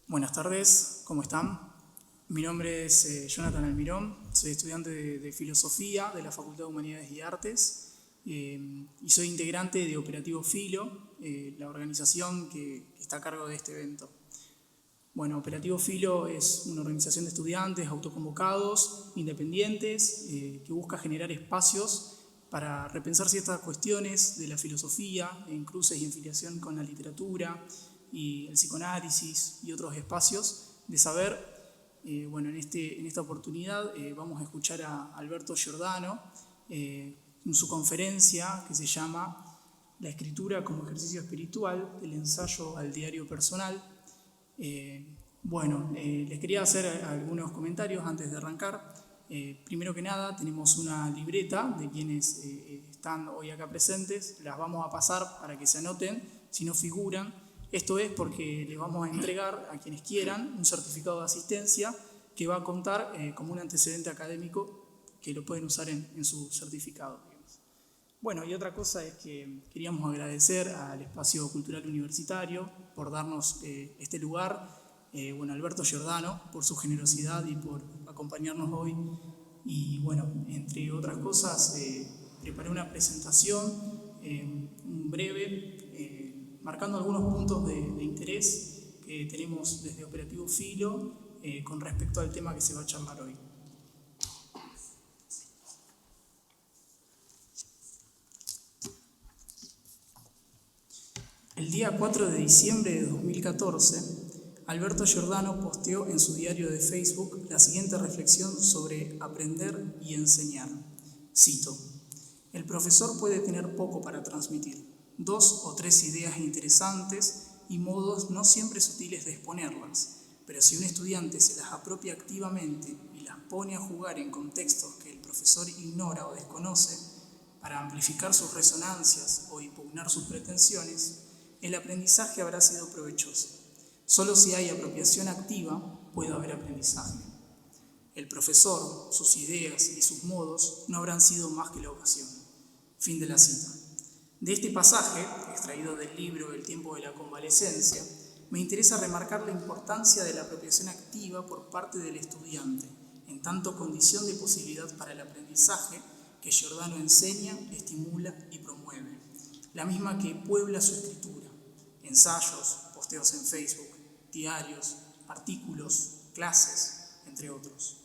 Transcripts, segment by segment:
Buenas tardes, ¿cómo están? Mi nombre es Jonathan Almirón, soy estudiante de Filosofía de la Facultad de Humanidades y Artes y soy integrante de Operativo Filo, la organización que está a cargo de este evento. Bueno, Operativo Filo es una organización de estudiantes autoconvocados, independientes, que busca generar espacios para repensar ciertas cuestiones de la filosofía en cruces y en filiación con la literatura y el psicoanálisis y otros espacios de saber. Bueno, en esta oportunidad vamos a escuchar a Alberto Giordano en su conferencia que se llama La escritura como ejercicio espiritual, del ensayo al diario personal. Les quería hacer algunos comentarios antes de arrancar. Primero que nada, tenemos una libreta de quienes están hoy acá presentes. Las vamos a pasar para que se anoten si no figuran. Esto es porque les vamos a entregar a quienes quieran un certificado de asistencia que va a contar como un antecedente académico que lo pueden usar en su certificado. Bueno, y otra cosa es que queríamos agradecer al Espacio Cultural Universitario por darnos este lugar, Alberto Giordano por su generosidad y por acompañarnos hoy. Y bueno, entre otras cosas, preparé una presentación breve, marcando algunos puntos de interés que tenemos desde Operativo Filo con respecto al tema que se va a charlar hoy. El día 4 de diciembre de 2014, Alberto Giordano posteó en su diario de Facebook la siguiente reflexión sobre aprender y enseñar. Cito: el profesor puede tener poco para transmitir, 2 o 3 ideas interesantes y modos no siempre sutiles de exponerlas, pero si un estudiante se las apropia activamente y las pone a jugar en contextos que el profesor ignora o desconoce para amplificar sus resonancias o impugnar sus pretensiones, el aprendizaje habrá sido provechoso. Solo si hay apropiación activa puede haber aprendizaje. El profesor, sus ideas y sus modos no habrán sido más que la ocasión. Fin de la cita. De este pasaje, extraído del libro El tiempo de la convalecencia, me interesa remarcar la importancia de la apropiación activa por parte del estudiante, en tanto condición de posibilidad para el aprendizaje que Giordano enseña, estimula y promueve, la misma que puebla su escritura: ensayos, posteos en Facebook, diarios, artículos, clases, entre otros.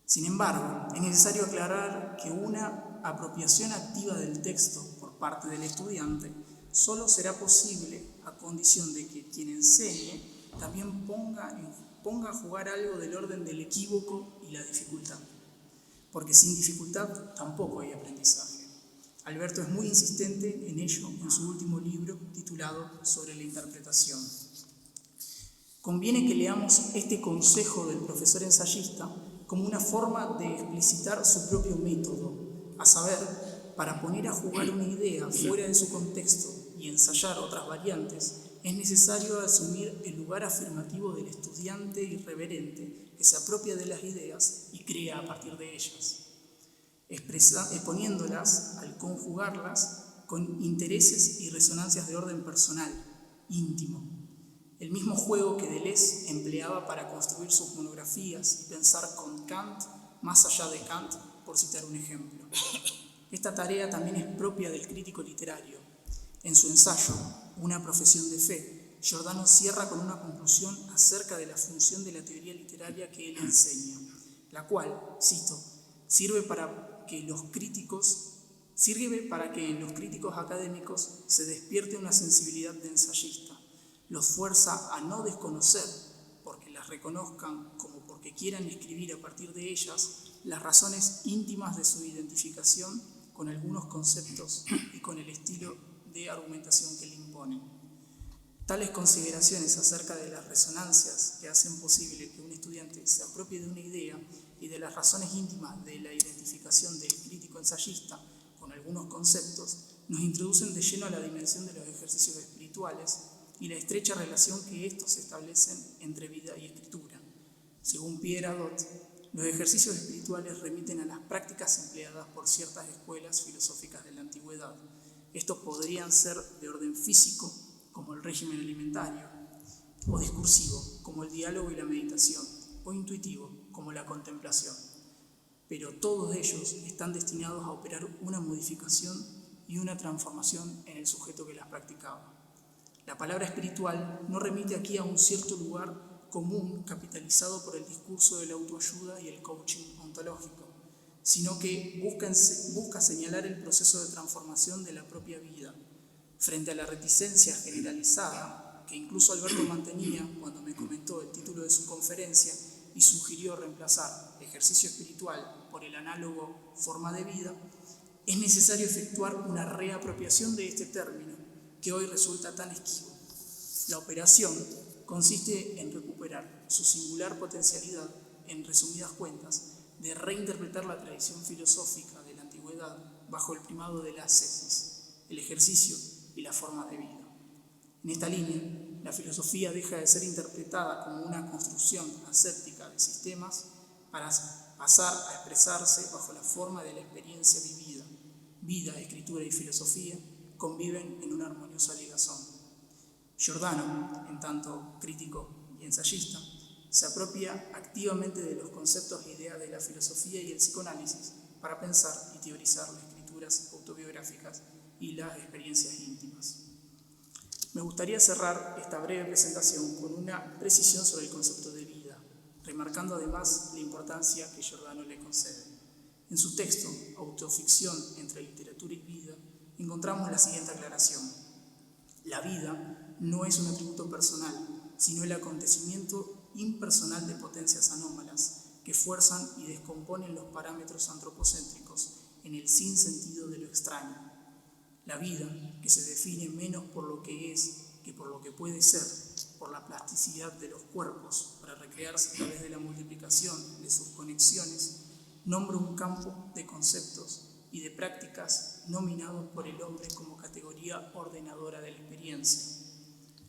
Sin embargo, es necesario aclarar que una apropiación activa del texto por parte del estudiante solo será posible a condición de que quien enseñe también ponga a jugar algo del orden del equívoco y la dificultad, porque sin dificultad tampoco hay aprendizaje. Alberto es muy insistente en ello en su último libro titulado Sobre la interpretación. Conviene que leamos este consejo del profesor ensayista como una forma de explicitar su propio método, a saber, para poner a jugar una idea fuera de su contexto y ensayar otras variantes, es necesario asumir el lugar afirmativo del estudiante irreverente que se apropia de las ideas y crea a partir de ellas, exponiéndolas al conjugarlas con intereses y resonancias de orden personal, íntimo. El mismo juego que Deleuze empleaba para construir sus monografías y pensar con Kant más allá de Kant, por citar un ejemplo. Esta tarea también es propia del crítico literario. En su ensayo, Una profesión de fe, Giordano cierra con una conclusión acerca de la función de la teoría literaria que él enseña, la cual, cito, sirve para que en los críticos académicos se despierte una sensibilidad de ensayista. Los fuerza a no desconocer, porque las reconozcan como porque quieran escribir a partir de ellas, las razones íntimas de su identificación con algunos conceptos y con el estilo de argumentación que le imponen. Tales consideraciones acerca de las resonancias que hacen posible que un estudiante se apropie de una idea y de las razones íntimas de la identificación del crítico ensayista con algunos conceptos nos introducen de lleno a la dimensión de los ejercicios espirituales y la estrecha relación que estos establecen entre vida y escritura. Según Pierre Hadot, los ejercicios espirituales remiten a las prácticas empleadas por ciertas escuelas filosóficas de la antigüedad. Estos podrían ser de orden físico, como el régimen alimentario, o discursivo, como el diálogo y la meditación, o intuitivo, como la contemplación. Pero todos ellos están destinados a operar una modificación y una transformación en el sujeto que las practicaba. La palabra espiritual no remite aquí a un cierto lugar común capitalizado por el discurso de la autoayuda y el coaching ontológico, sino que busca señalar el proceso de transformación de la propia vida, frente a la reticencia generalizada que incluso Alberto mantenía cuando me comentó el título de su conferencia y sugirió reemplazar ejercicio espiritual por el análogo forma de vida. Es necesario efectuar una reapropiación de este término que hoy resulta tan esquivo. La operación consiste en recuperar su singular potencialidad, en resumidas cuentas, de reinterpretar la tradición filosófica de la antigüedad bajo el primado de la ascesis, el ejercicio y la forma de vida. En esta línea, la filosofía deja de ser interpretada como una construcción ascética de sistemas para pasar a expresarse bajo la forma de la experiencia vivida. Vida, escritura y filosofía conviven en una armoniosa ligazón. Giordano, en tanto crítico y ensayista, se apropia activamente de los conceptos e ideas de la filosofía y el psicoanálisis para pensar y teorizar las escrituras autobiográficas y las experiencias íntimas. Me gustaría cerrar esta breve presentación con una precisión sobre el concepto de vida, remarcando además la importancia que Giordano le concede. En su texto, Autoficción entre literatura y vida, encontramos la siguiente aclaración. La vida no es un atributo personal, sino el acontecimiento impersonal de potencias anómalas que fuerzan y descomponen los parámetros antropocéntricos en el sinsentido de lo extraño. La vida, que se define menos por lo que es que por lo que puede ser, por la plasticidad de los cuerpos para recrearse a través de la multiplicación de sus conexiones, nombra un campo de conceptos y de prácticas nominados por el hombre como categoría ordenadora de la experiencia.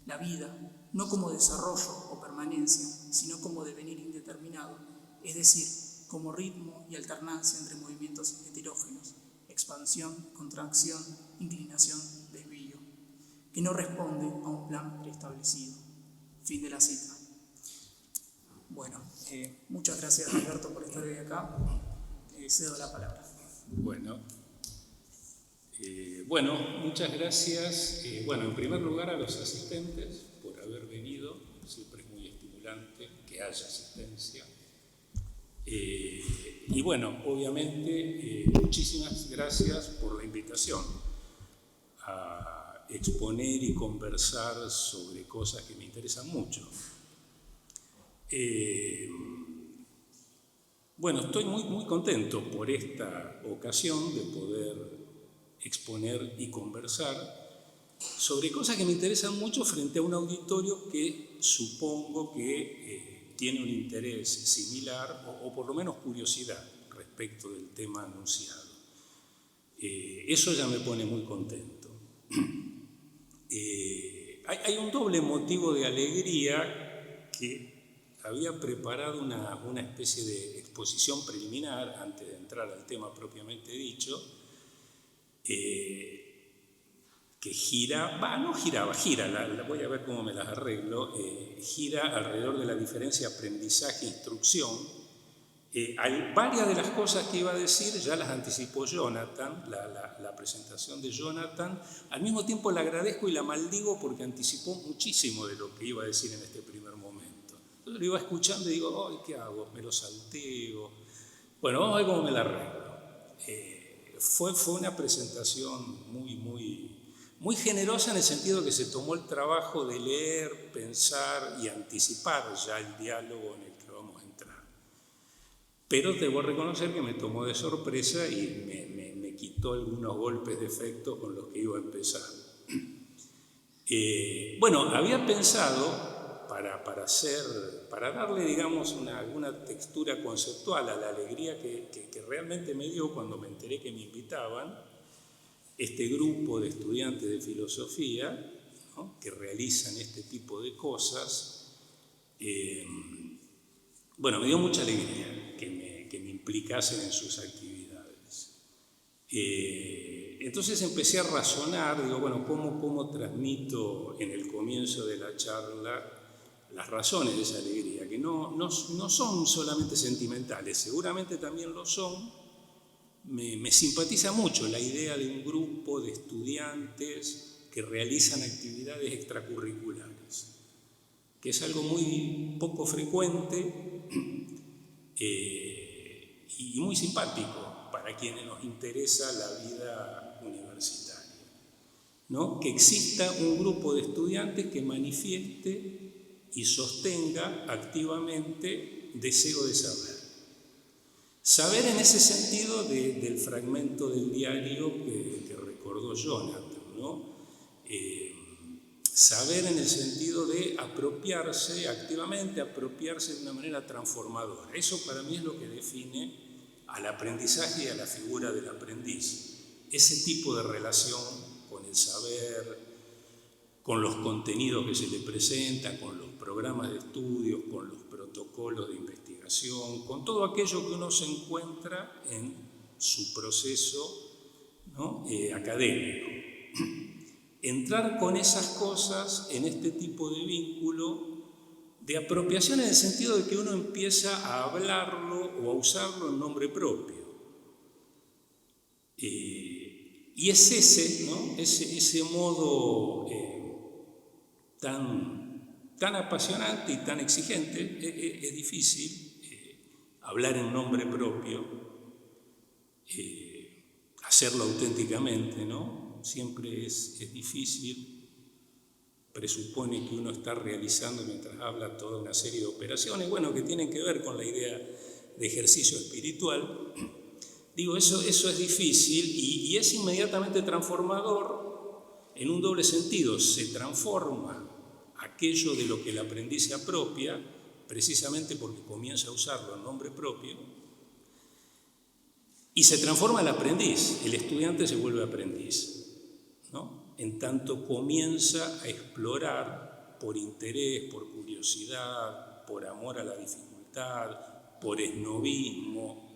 La vida, no como desarrollo o permanencia, sino como devenir indeterminado, es decir, como ritmo y alternancia entre movimientos heterógenos, expansión, contracción, inclinación, desvío, que no responde a un plan preestablecido. Fin de la cita. Bueno, muchas gracias Alberto por estar hoy acá. Cedo la palabra. Bueno, muchas gracias. En primer lugar a los asistentes por haber venido. Siempre es muy estimulante que haya asistencia. Y obviamente, muchísimas gracias por la invitación a exponer y conversar sobre cosas que me interesan mucho. Estoy muy contento por esta ocasión de poder exponer y conversar sobre cosas que me interesan mucho frente a un auditorio que supongo que tiene un interés similar o por lo menos curiosidad respecto del tema anunciado. Eso ya me pone muy contento. Hay un doble motivo de alegría que había preparado una especie de exposición preliminar antes de entrar al tema propiamente dicho, que gira, voy a ver cómo me las arreglo, gira alrededor de la diferencia aprendizaje-instrucción. Varias de las cosas que iba a decir ya las anticipó Jonathan, la presentación de Jonathan. Al mismo tiempo la agradezco y la maldigo porque anticipó muchísimo de lo que iba a decir en este primer momento. Entonces lo iba escuchando y digo, ¿qué hago? ¿Me lo salteo? Bueno, vamos a ver cómo me la arreglo. Fue una presentación muy generosa en el sentido que se tomó el trabajo de leer, pensar y anticipar ya el diálogo en el que vamos a entrar. Pero debo reconocer que me tomó de sorpresa y me quitó algunos golpes de efecto con los que iba a empezar. Había pensado, para darle, digamos, alguna textura conceptual a la alegría que realmente me dio cuando me enteré que me invitaban, este grupo de estudiantes de filosofía, ¿no?, que realizan este tipo de cosas, me dio mucha alegría que me implicasen en sus actividades. Entonces empecé a razonar, ¿cómo transmito en el comienzo de la charla las razones de esa alegría, que no son solamente sentimentales, seguramente también lo son. Me simpatiza mucho la idea de un grupo de estudiantes que realizan actividades extracurriculares, que es algo muy poco frecuente y muy simpático para quienes nos interesa la vida universitaria, ¿no? Que exista un grupo de estudiantes que manifieste y sostenga activamente deseo de saber. Saber en ese sentido del fragmento del diario que recordó Jonathan, ¿no? Saber en el sentido de apropiarse activamente, apropiarse de una manera transformadora. Eso para mí es lo que define al aprendizaje y a la figura del aprendiz. Ese tipo de relación con el saber, con los contenidos que se le presentan, con los programas de estudios, con los protocolos de investigación, con todo aquello que uno se encuentra en su proceso, ¿no? Académico. Entrar con esas cosas en este tipo de vínculo de apropiación en el sentido de que uno empieza a hablarlo o a usarlo en nombre propio. Y es ese, ¿no? ese modo tan apasionante y tan exigente. Es difícil hablar en nombre propio, hacerlo auténticamente, ¿no? Siempre es difícil, presupone que uno está realizando mientras habla toda una serie de operaciones, bueno, que tienen que ver con la idea de ejercicio espiritual. Digo, eso es difícil y es inmediatamente transformador en un doble sentido. Se transforma aquello de lo que el aprendiz se apropia, precisamente porque comienza a usarlo en nombre propio, y se transforma el aprendiz, el estudiante se vuelve aprendiz, ¿no? En tanto comienza a explorar por interés, por curiosidad, por amor a la dificultad, por esnobismo,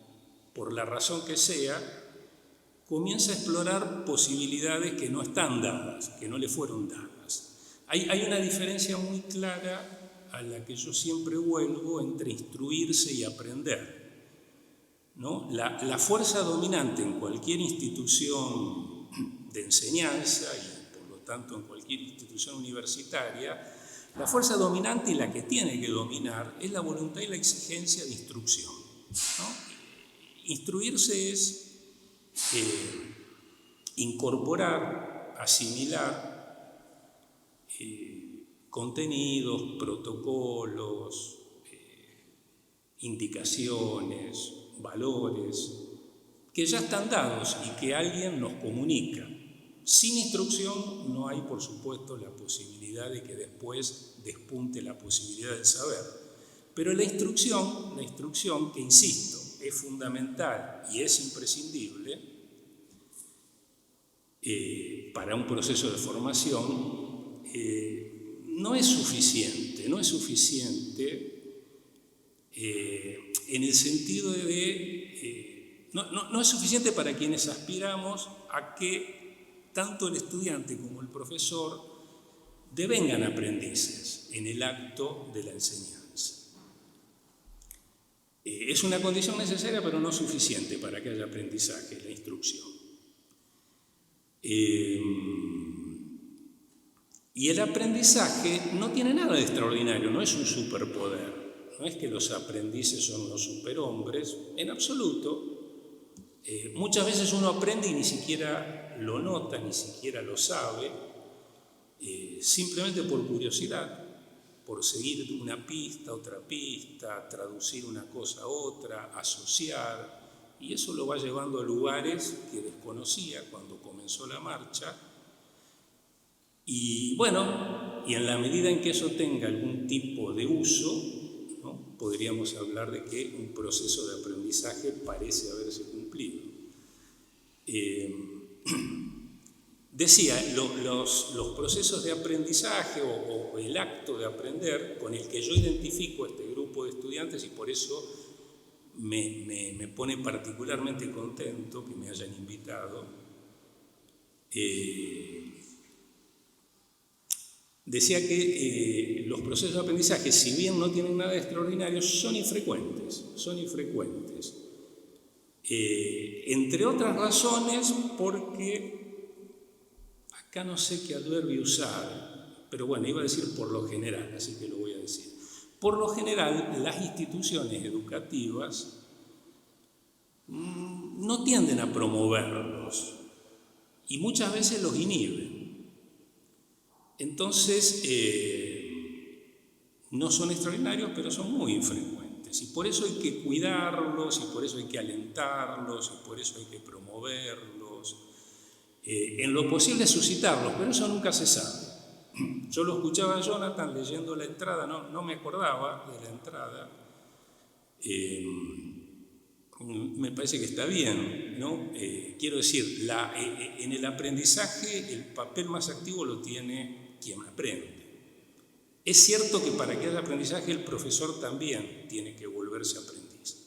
por la razón que sea, comienza a explorar posibilidades que no están dadas, que no le fueron dadas. Hay una diferencia muy clara a la que yo siempre vuelvo entre instruirse y aprender, ¿no? La fuerza dominante en cualquier institución de enseñanza y por lo tanto en cualquier institución universitaria, la fuerza dominante y la que tiene que dominar es la voluntad y la exigencia de instrucción, ¿no? Instruirse es incorporar, asimilar contenidos, protocolos, indicaciones, valores que ya están dados y que alguien nos comunica. Sin instrucción no hay, por supuesto, la posibilidad de que después despunte la posibilidad del saber. Pero la instrucción que, insisto, es fundamental y es imprescindible para un proceso de formación, no es suficiente en el sentido de no es suficiente para quienes aspiramos a que tanto el estudiante como el profesor devengan aprendices en el acto de la enseñanza. Es una condición necesaria, pero no suficiente para que haya aprendizaje, la instrucción. Y el aprendizaje no tiene nada de extraordinario, no es un superpoder. No es que los aprendices son los superhombres, en absoluto. Muchas veces uno aprende y ni siquiera lo nota, ni siquiera lo sabe, simplemente por curiosidad, por seguir una pista, otra pista, traducir una cosa a otra, asociar, y eso lo va llevando a lugares que desconocía cuando comenzó la marcha. Y bueno, y en la medida en que eso tenga algún tipo de uso, ¿no? Podríamos hablar de que un proceso de aprendizaje parece haberse cumplido. Decía, los procesos de aprendizaje o el acto de aprender con el que yo identifico a este grupo de estudiantes, y por eso me pone particularmente contento que me hayan invitado, decía que los procesos de aprendizaje, si bien no tienen nada de extraordinario, son infrecuentes. Entre otras razones, porque acá no sé qué adverbio usar, pero bueno, iba a decir por lo general, así que lo voy a decir. Por lo general, las instituciones educativas no tienden a promoverlos y muchas veces los inhiben. Entonces, no son extraordinarios, pero son muy infrecuentes. Y por eso hay que cuidarlos, y por eso hay que alentarlos, y por eso hay que promoverlos. En lo posible suscitarlos, pero eso nunca se sabe. Yo lo escuchaba a Jonathan leyendo la entrada, no me acordaba de la entrada. Me parece que está bien, ¿no? Quiero decir, en el aprendizaje el papel más activo lo tiene quien aprende. Es cierto que para que haya aprendizaje el profesor también tiene que volverse aprendiz,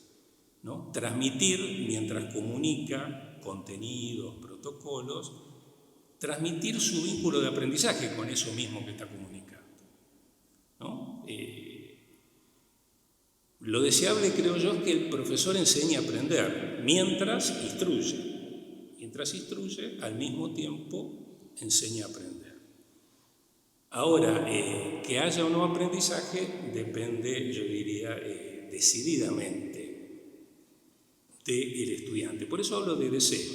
¿no? Transmitir mientras comunica contenidos, protocolos, transmitir su vínculo de aprendizaje con eso mismo que está comunicando, ¿no? Lo deseable, creo yo, es que el profesor enseñe a aprender mientras instruye. Mientras instruye, al mismo tiempo enseña a aprender. Ahora, que haya o no aprendizaje depende, yo diría, decididamente del estudiante. Por eso hablo de deseo,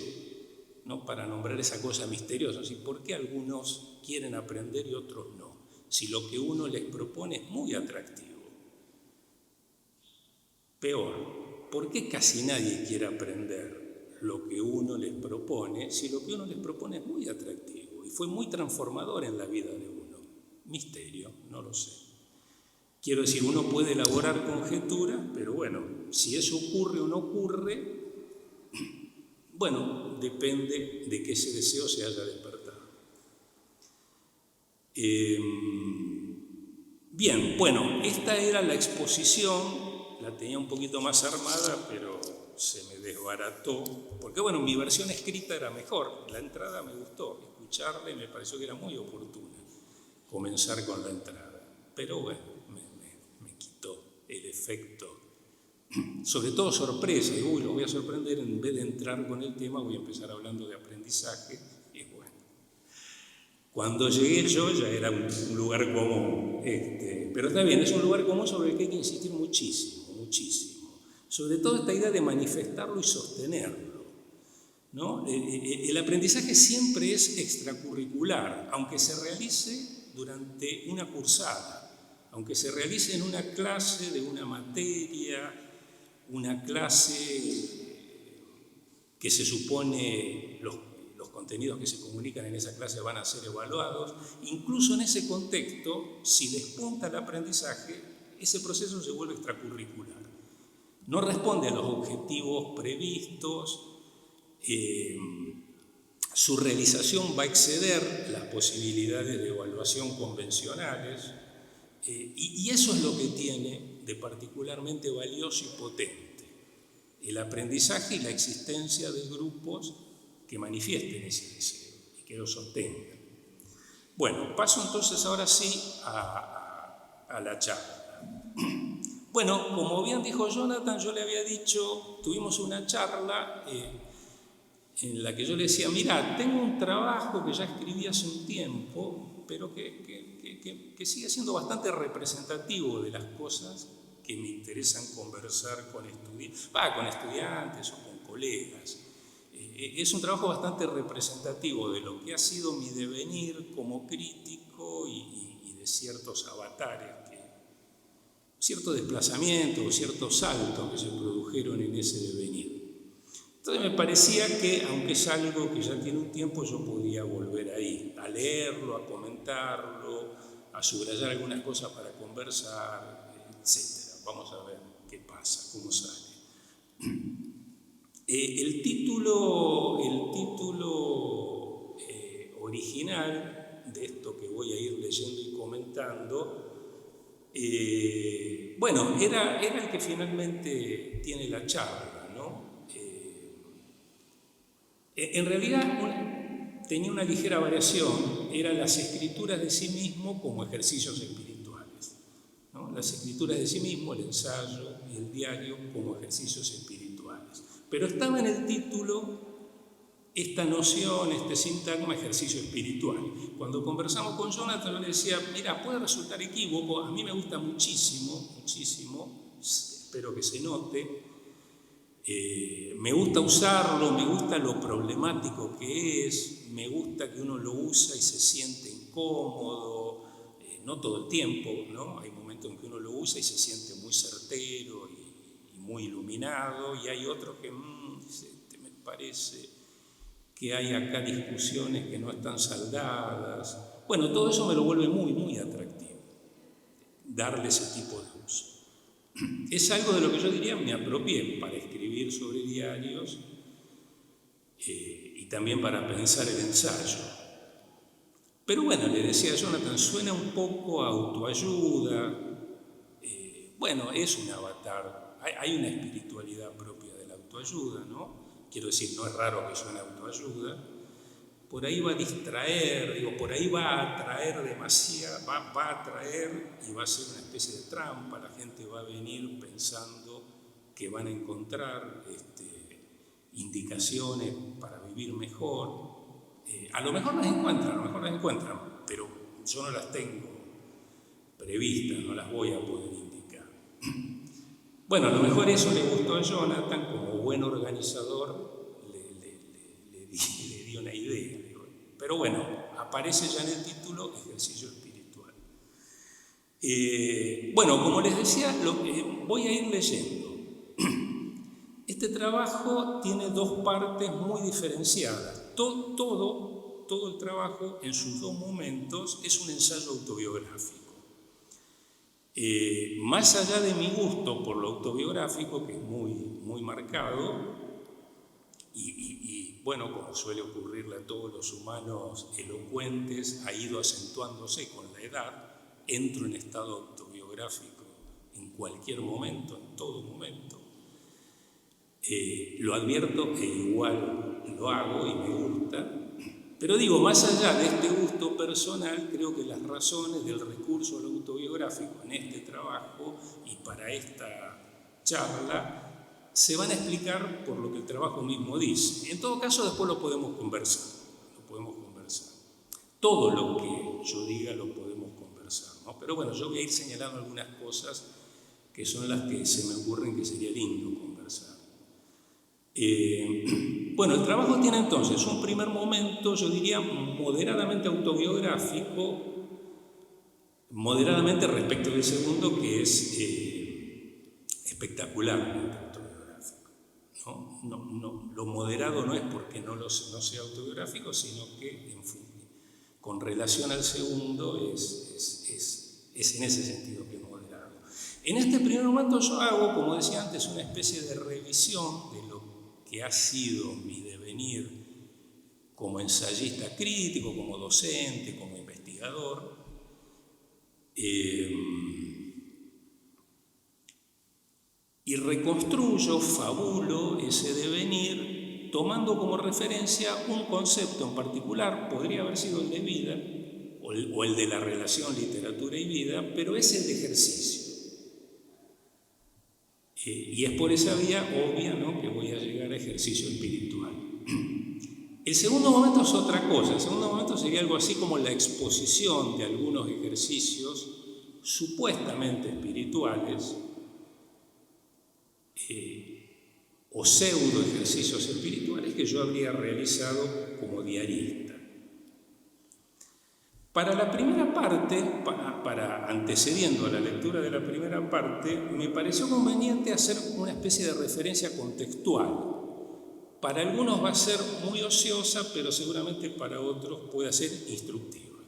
¿no? Para nombrar esa cosa misteriosa. ¿Sí? ¿Por qué algunos quieren aprender y otros no? Si lo que uno les propone es muy atractivo. Peor, ¿por qué casi nadie quiere aprender lo que uno les propone si lo que uno les propone es muy atractivo y fue muy transformador en la vida de uno? Misterio, no lo sé. Quiero decir, uno puede elaborar conjeturas, pero bueno, si eso ocurre o no ocurre, bueno, depende de que ese deseo se haya despertado. Bien, bueno, esta era la exposición, la tenía un poquito más armada, pero se me desbarató, porque bueno, mi versión escrita era mejor, la entrada me gustó, escucharla y me pareció que era muy oportuna comenzar con la entrada, pero bueno, me quitó el efecto, sobre todo sorpresa, y lo voy a sorprender, en vez de entrar con el tema voy a empezar hablando de aprendizaje, y bueno, cuando llegué yo ya era un lugar común, pero está bien, es un lugar común sobre el que hay que insistir muchísimo, sobre todo esta idea de manifestarlo y sostenerlo, ¿no? El aprendizaje siempre es extracurricular, aunque se realice durante una cursada, aunque se realice en una clase de una materia, una clase que se supone los contenidos que se comunican en esa clase van a ser evaluados, incluso en ese contexto, si despunta el aprendizaje, ese proceso se vuelve extracurricular. No responde a los objetivos previstos, su realización va a exceder las posibilidades de evaluación convencionales, y eso es lo que tiene de particularmente valioso y potente, el aprendizaje y la existencia de grupos que manifiesten ese deseo y que lo sostengan. Bueno, paso entonces ahora sí a la charla. Bueno, como bien dijo Jonathan, yo le había dicho, tuvimos una charla en la que yo le decía, mira, tengo un trabajo que ya escribí hace un tiempo, pero que sigue siendo bastante representativo de las cosas que me interesan conversar con estudiantes o con colegas. Es un trabajo bastante representativo de lo que ha sido mi devenir como crítico y de ciertos avatares, ciertos desplazamientos, ciertos saltos que se produjeron en ese devenir. Entonces me parecía que, aunque es algo que ya tiene un tiempo, yo podía volver ahí, a leerlo, a comentarlo, a subrayar algunas cosas para conversar, etc. Vamos a ver qué pasa, cómo sale. El título original de esto que voy a ir leyendo y comentando, bueno, era el que finalmente tiene la charla, ¿no? En realidad tenía una ligera variación, eran las escrituras de sí mismo como ejercicios espirituales. las escrituras de sí mismo, el ensayo y el diario como ejercicios espirituales. Pero estaba en el título esta noción, este sintagma, ejercicio espiritual. Cuando conversamos con Jonathan, yo le decía, mira, puede resultar equívoco, a mí me gusta muchísimo, espero que se note, me gusta usarlo, me gusta lo problemático que es, me gusta que uno lo usa y se siente incómodo, no todo el tiempo, ¿no? Hay momentos en que uno lo usa y se siente muy certero y muy iluminado, y hay otros que me parece que hay acá discusiones que no están saldadas. Bueno, todo eso me lo vuelve muy, muy atractivo, darle ese tipo de uso. Es algo de lo que yo diría me apropié para escribir sobre diarios y también para pensar el ensayo. Pero bueno, le decía a Jonathan, suena un poco a autoayuda. Bueno, es un avatar, hay una espiritualidad propia de la autoayuda, ¿no? Quiero decir, no es raro que suene autoayuda. Por ahí va a distraer, por ahí va a atraer demasiado, va a atraer y va a ser una especie de trampa. La gente va a venir pensando que van a encontrar indicaciones para vivir mejor. A lo mejor las encuentran, pero yo no las tengo previstas, no las voy a poder indicar. Bueno, a lo mejor eso le gustó a Jonathan, como buen organizador le di una idea. Pero bueno, aparece ya en el título ejercicio espiritual. Bueno, como les decía, voy a ir leyendo. Este trabajo tiene dos partes muy diferenciadas. Todo el trabajo en sus dos momentos es un ensayo autobiográfico. Más allá de mi gusto por lo autobiográfico, que es muy, muy marcado, y bueno, como suele ocurrirle a todos los humanos elocuentes, ha ido acentuándose con la edad, entro en estado autobiográfico en cualquier momento, en todo momento. Lo advierto e igual lo hago y me gusta. Pero digo, más allá de este gusto personal, creo que las razones del recurso al autobiográfico en este trabajo y para esta charla se van a explicar por lo que el trabajo mismo dice. En todo caso, después lo podemos conversar. Todo lo que yo diga lo podemos conversar, ¿no? Pero bueno, yo voy a ir señalando algunas cosas que son las que se me ocurren que sería lindo conversar. Bueno, el trabajo tiene entonces un primer momento, yo diría, moderadamente autobiográfico, moderadamente respecto del segundo, que es espectacularmente autobiográfico. No, lo moderado no es porque no sea autobiográfico, sino que con relación al segundo es en ese sentido que es moderado. En este primer momento yo hago, como decía antes, una especie de revisión de lo que ha sido mi devenir como ensayista crítico, como docente, como investigador. Y reconstruyo, fabulo ese devenir, tomando como referencia un concepto en particular, podría haber sido el de vida, o el de la relación literatura y vida, pero es el de ejercicio. Y es por esa vía obvia, ¿no?, que voy a llegar a ejercicio espiritual. El segundo momento es otra cosa. El segundo momento sería algo así como la exposición de algunos ejercicios supuestamente espirituales o pseudo ejercicios espirituales que yo habría realizado como diarista. Para la primera parte, antecediendo a la lectura de la primera parte, me pareció conveniente hacer una especie de referencia contextual. Para algunos va a ser muy ociosa, pero seguramente para otros puede ser instructiva.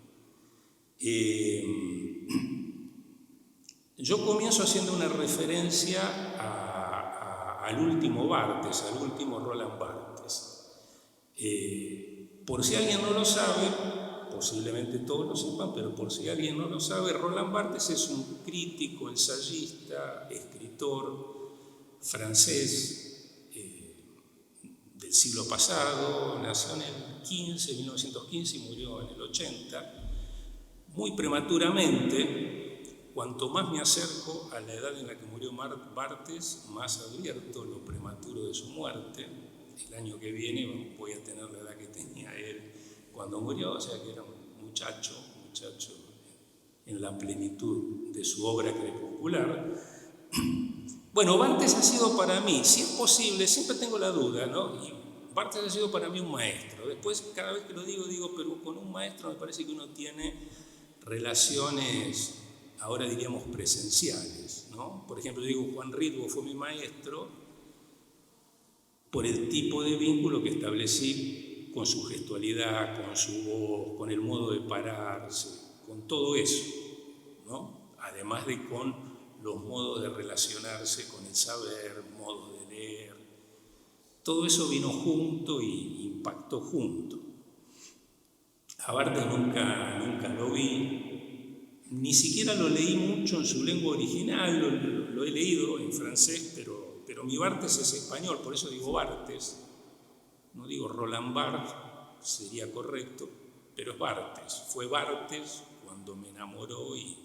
Yo comienzo haciendo una referencia al último Barthes, al último Roland Barthes. Por si alguien no lo sabe, posiblemente todos lo sepan, pero por si alguien no lo sabe, Roland Barthes es un crítico, ensayista, escritor francés del siglo pasado. Nació en el 1915 y murió en el 80, muy prematuramente, cuanto más me acerco a la edad en la que murió Barthes, más advierto lo prematuro de su muerte. El año que viene voy a tener la edad que tenía él cuando murió, o sea que era un muchacho en la plenitud de su obra crepuscular. Bueno, Barthes ha sido para mí, si es posible, siempre tengo la duda, ¿no? Y Barthes ha sido para mí un maestro. Después, cada vez que lo digo, pero con un maestro me parece que uno tiene relaciones, ahora diríamos presenciales, ¿no? Por ejemplo, digo, Juan Ritvo fue mi maestro por el tipo de vínculo que establecí con su gestualidad, con su voz, con el modo de pararse, con todo eso, ¿no? Además de con los modos de relacionarse con el saber, modos de leer. Todo eso vino junto y impactó junto. A Barthes nunca lo vi, ni siquiera lo leí mucho en su lengua original, lo he leído en francés, pero mi Barthes es español, por eso digo Barthes, no digo Roland Barthes, sería correcto, pero es Barthes, fue Barthes cuando me enamoró y,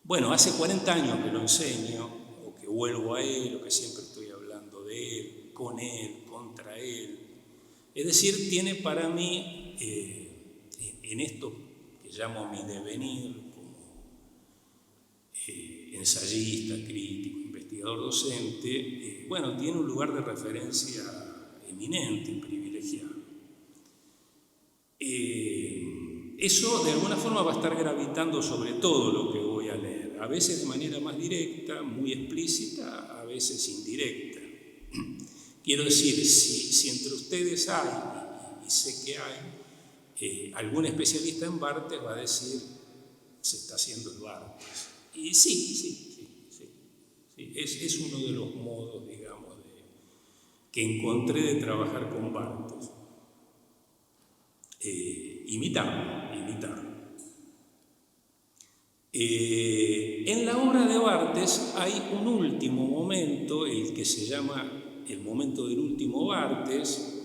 bueno, hace 40 años que lo enseño, o que vuelvo a él, o que siempre estoy hablando de él, con él, contra él. Es decir, tiene para mí, en esto que llamo mi devenir, como ensayista, crítico, investigador, docente, bueno, tiene un lugar de referencia eminente y privilegiado. Eso de alguna forma va a estar gravitando sobre todo lo que voy a leer, a veces de manera más directa, muy explícita, a veces indirecta. Quiero decir, si entre ustedes hay, y sé que hay, algún especialista en Barthes va a decir, se está haciendo el Barthes. Y sí, es uno de los modos, digamos, que encontré de trabajar con Barthes. Imitarlo. En la obra de Barthes hay un último momento, el que se llama el momento del último Barthes.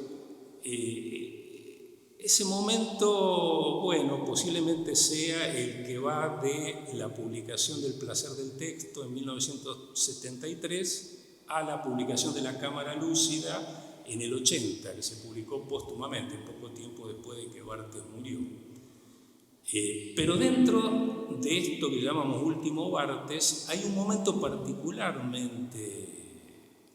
Ese momento, bueno, posiblemente sea el que va de la publicación del Placer del Texto en 1973 a la publicación de La Cámara Lúcida en el 80, que se publicó póstumamente, poco tiempo después de que Barthes murió. Pero dentro de esto que llamamos último Barthes, hay un momento particularmente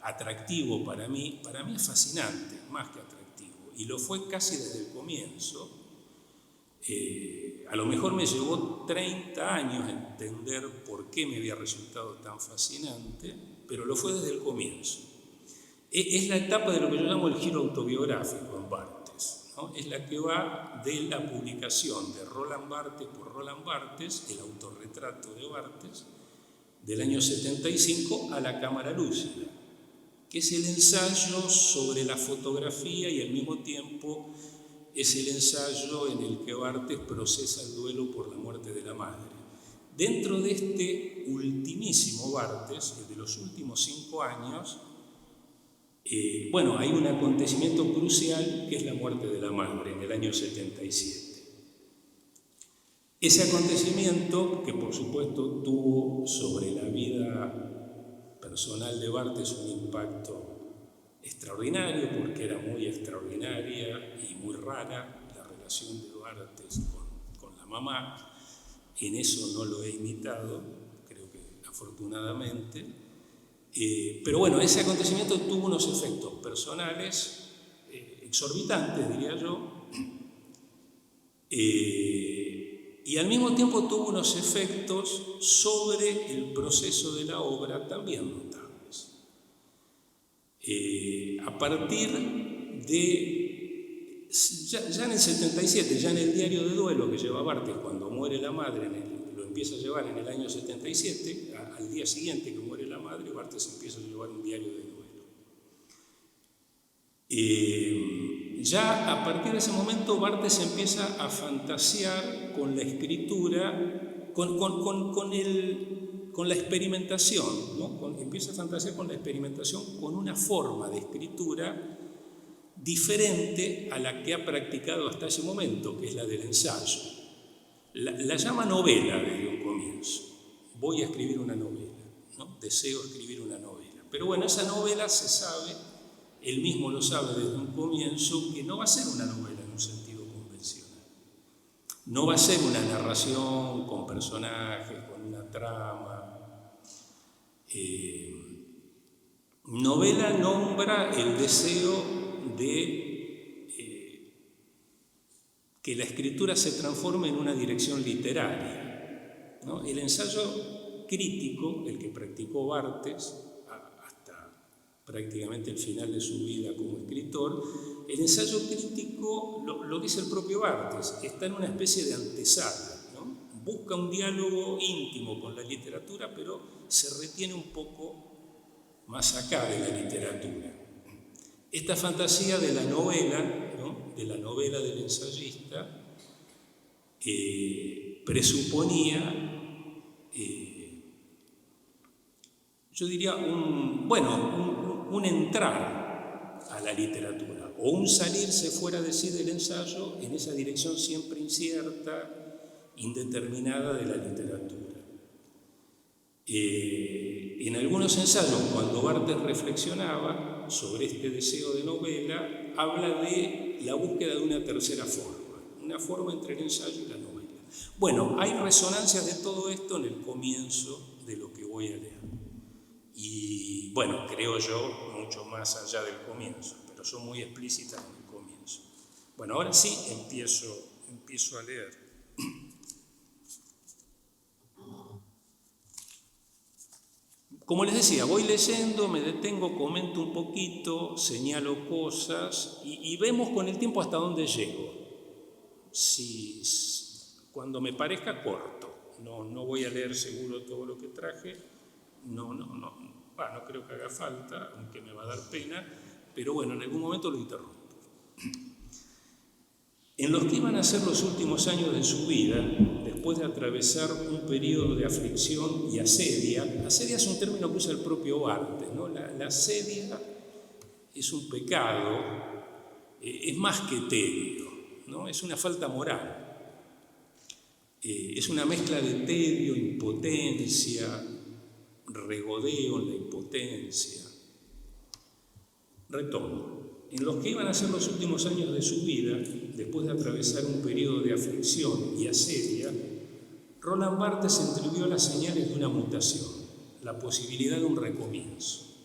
atractivo para mí es fascinante, más que atractivo, y lo fue casi desde el comienzo. A lo mejor me llevó 30 años entender por qué me había resultado tan fascinante, pero lo fue desde el comienzo. Es la etapa de lo que yo llamo el giro autobiográfico en Barthes, ¿no? Es la que va de la publicación de Roland Barthes por Roland Barthes, el autorretrato de Barthes, del año 75 a La Cámara Lúcida, que es el ensayo sobre la fotografía y al mismo tiempo es el ensayo en el que Barthes procesa el duelo por la muerte de la madre. Dentro de este ultimísimo Barthes, el de los últimos 5 años, bueno, hay un acontecimiento crucial que es la muerte de la madre en el año 77. Ese acontecimiento, que por supuesto tuvo sobre la vida personal de Barthes un impacto extraordinario, porque era muy extraordinaria y muy rara la relación de Barthes con la mamá. En eso no lo he imitado, creo que afortunadamente. Pero bueno, ese acontecimiento tuvo unos efectos personales exorbitantes, diría yo, y al mismo tiempo tuvo unos efectos sobre el proceso de la obra también notables. A partir de, ya en el 77, ya en el diario de duelo que lleva Barthes cuando muere la madre, lo empieza a llevar en el año 77, al día siguiente que muere la madre, Barthes empieza a llevar un diario de duelo. Ya a partir de ese momento Barthes empieza a fantasear con la escritura, con la experimentación, ¿no? Empieza a fantasear con la experimentación, con una forma de escritura diferente a la que ha practicado hasta ese momento, que es la del ensayo. La llama novela desde un comienzo. voy a escribir una novela, ¿no? Deseo escribir una novela. Pero bueno, esa novela se sabe, él mismo lo sabe desde un comienzo, que no va a ser una novela en un sentido convencional. No va a ser una narración con personajes, con una trama. Novela nombra el deseo de que la escritura se transforme en una dirección literaria, ¿no? El ensayo crítico, el que practicó Barthes hasta prácticamente el final de su vida como escritor, el ensayo crítico, lo dice el propio Barthes, está en una especie de antesala, ¿no? Busca un diálogo íntimo con la literatura, pero se retiene un poco más acá de la literatura. Esta fantasía de la novela, ¿no? De la novela del ensayista, presuponía, yo diría, un entrar a la literatura, o un salirse fuera de sí del ensayo en esa dirección siempre incierta, indeterminada de la literatura. En algunos ensayos, cuando Barthes reflexionaba sobre este deseo de novela, habla de la búsqueda de una tercera forma, una forma entre el ensayo y la novela. Bueno, hay resonancias de todo esto en el comienzo de lo que voy a leer. Y bueno, creo yo, mucho más allá del comienzo, pero son muy explícitas en el comienzo. Bueno, ahora sí empiezo a leer. Como les decía, voy leyendo, me detengo, comento un poquito, señalo cosas y vemos con el tiempo hasta dónde llego. Cuando me parezca corto, no voy a leer seguro todo lo que traje, no creo que haga falta, aunque me va a dar pena, pero bueno, en algún momento lo interrumpo. En los que iban a ser los últimos años de su vida, después de atravesar un periodo de aflicción y asedia es un término que usa el propio Barthes, ¿no? La asedia es un pecado, es más que tedio, ¿no? Es una falta moral, es una mezcla de tedio, impotencia, regodeo en la impotencia. Retomo. En los que iban a ser los últimos años de su vida, después de atravesar un periodo de aflicción y asedia, Roland Barthes entrevió las señales de una mutación, la posibilidad de un recomienzo.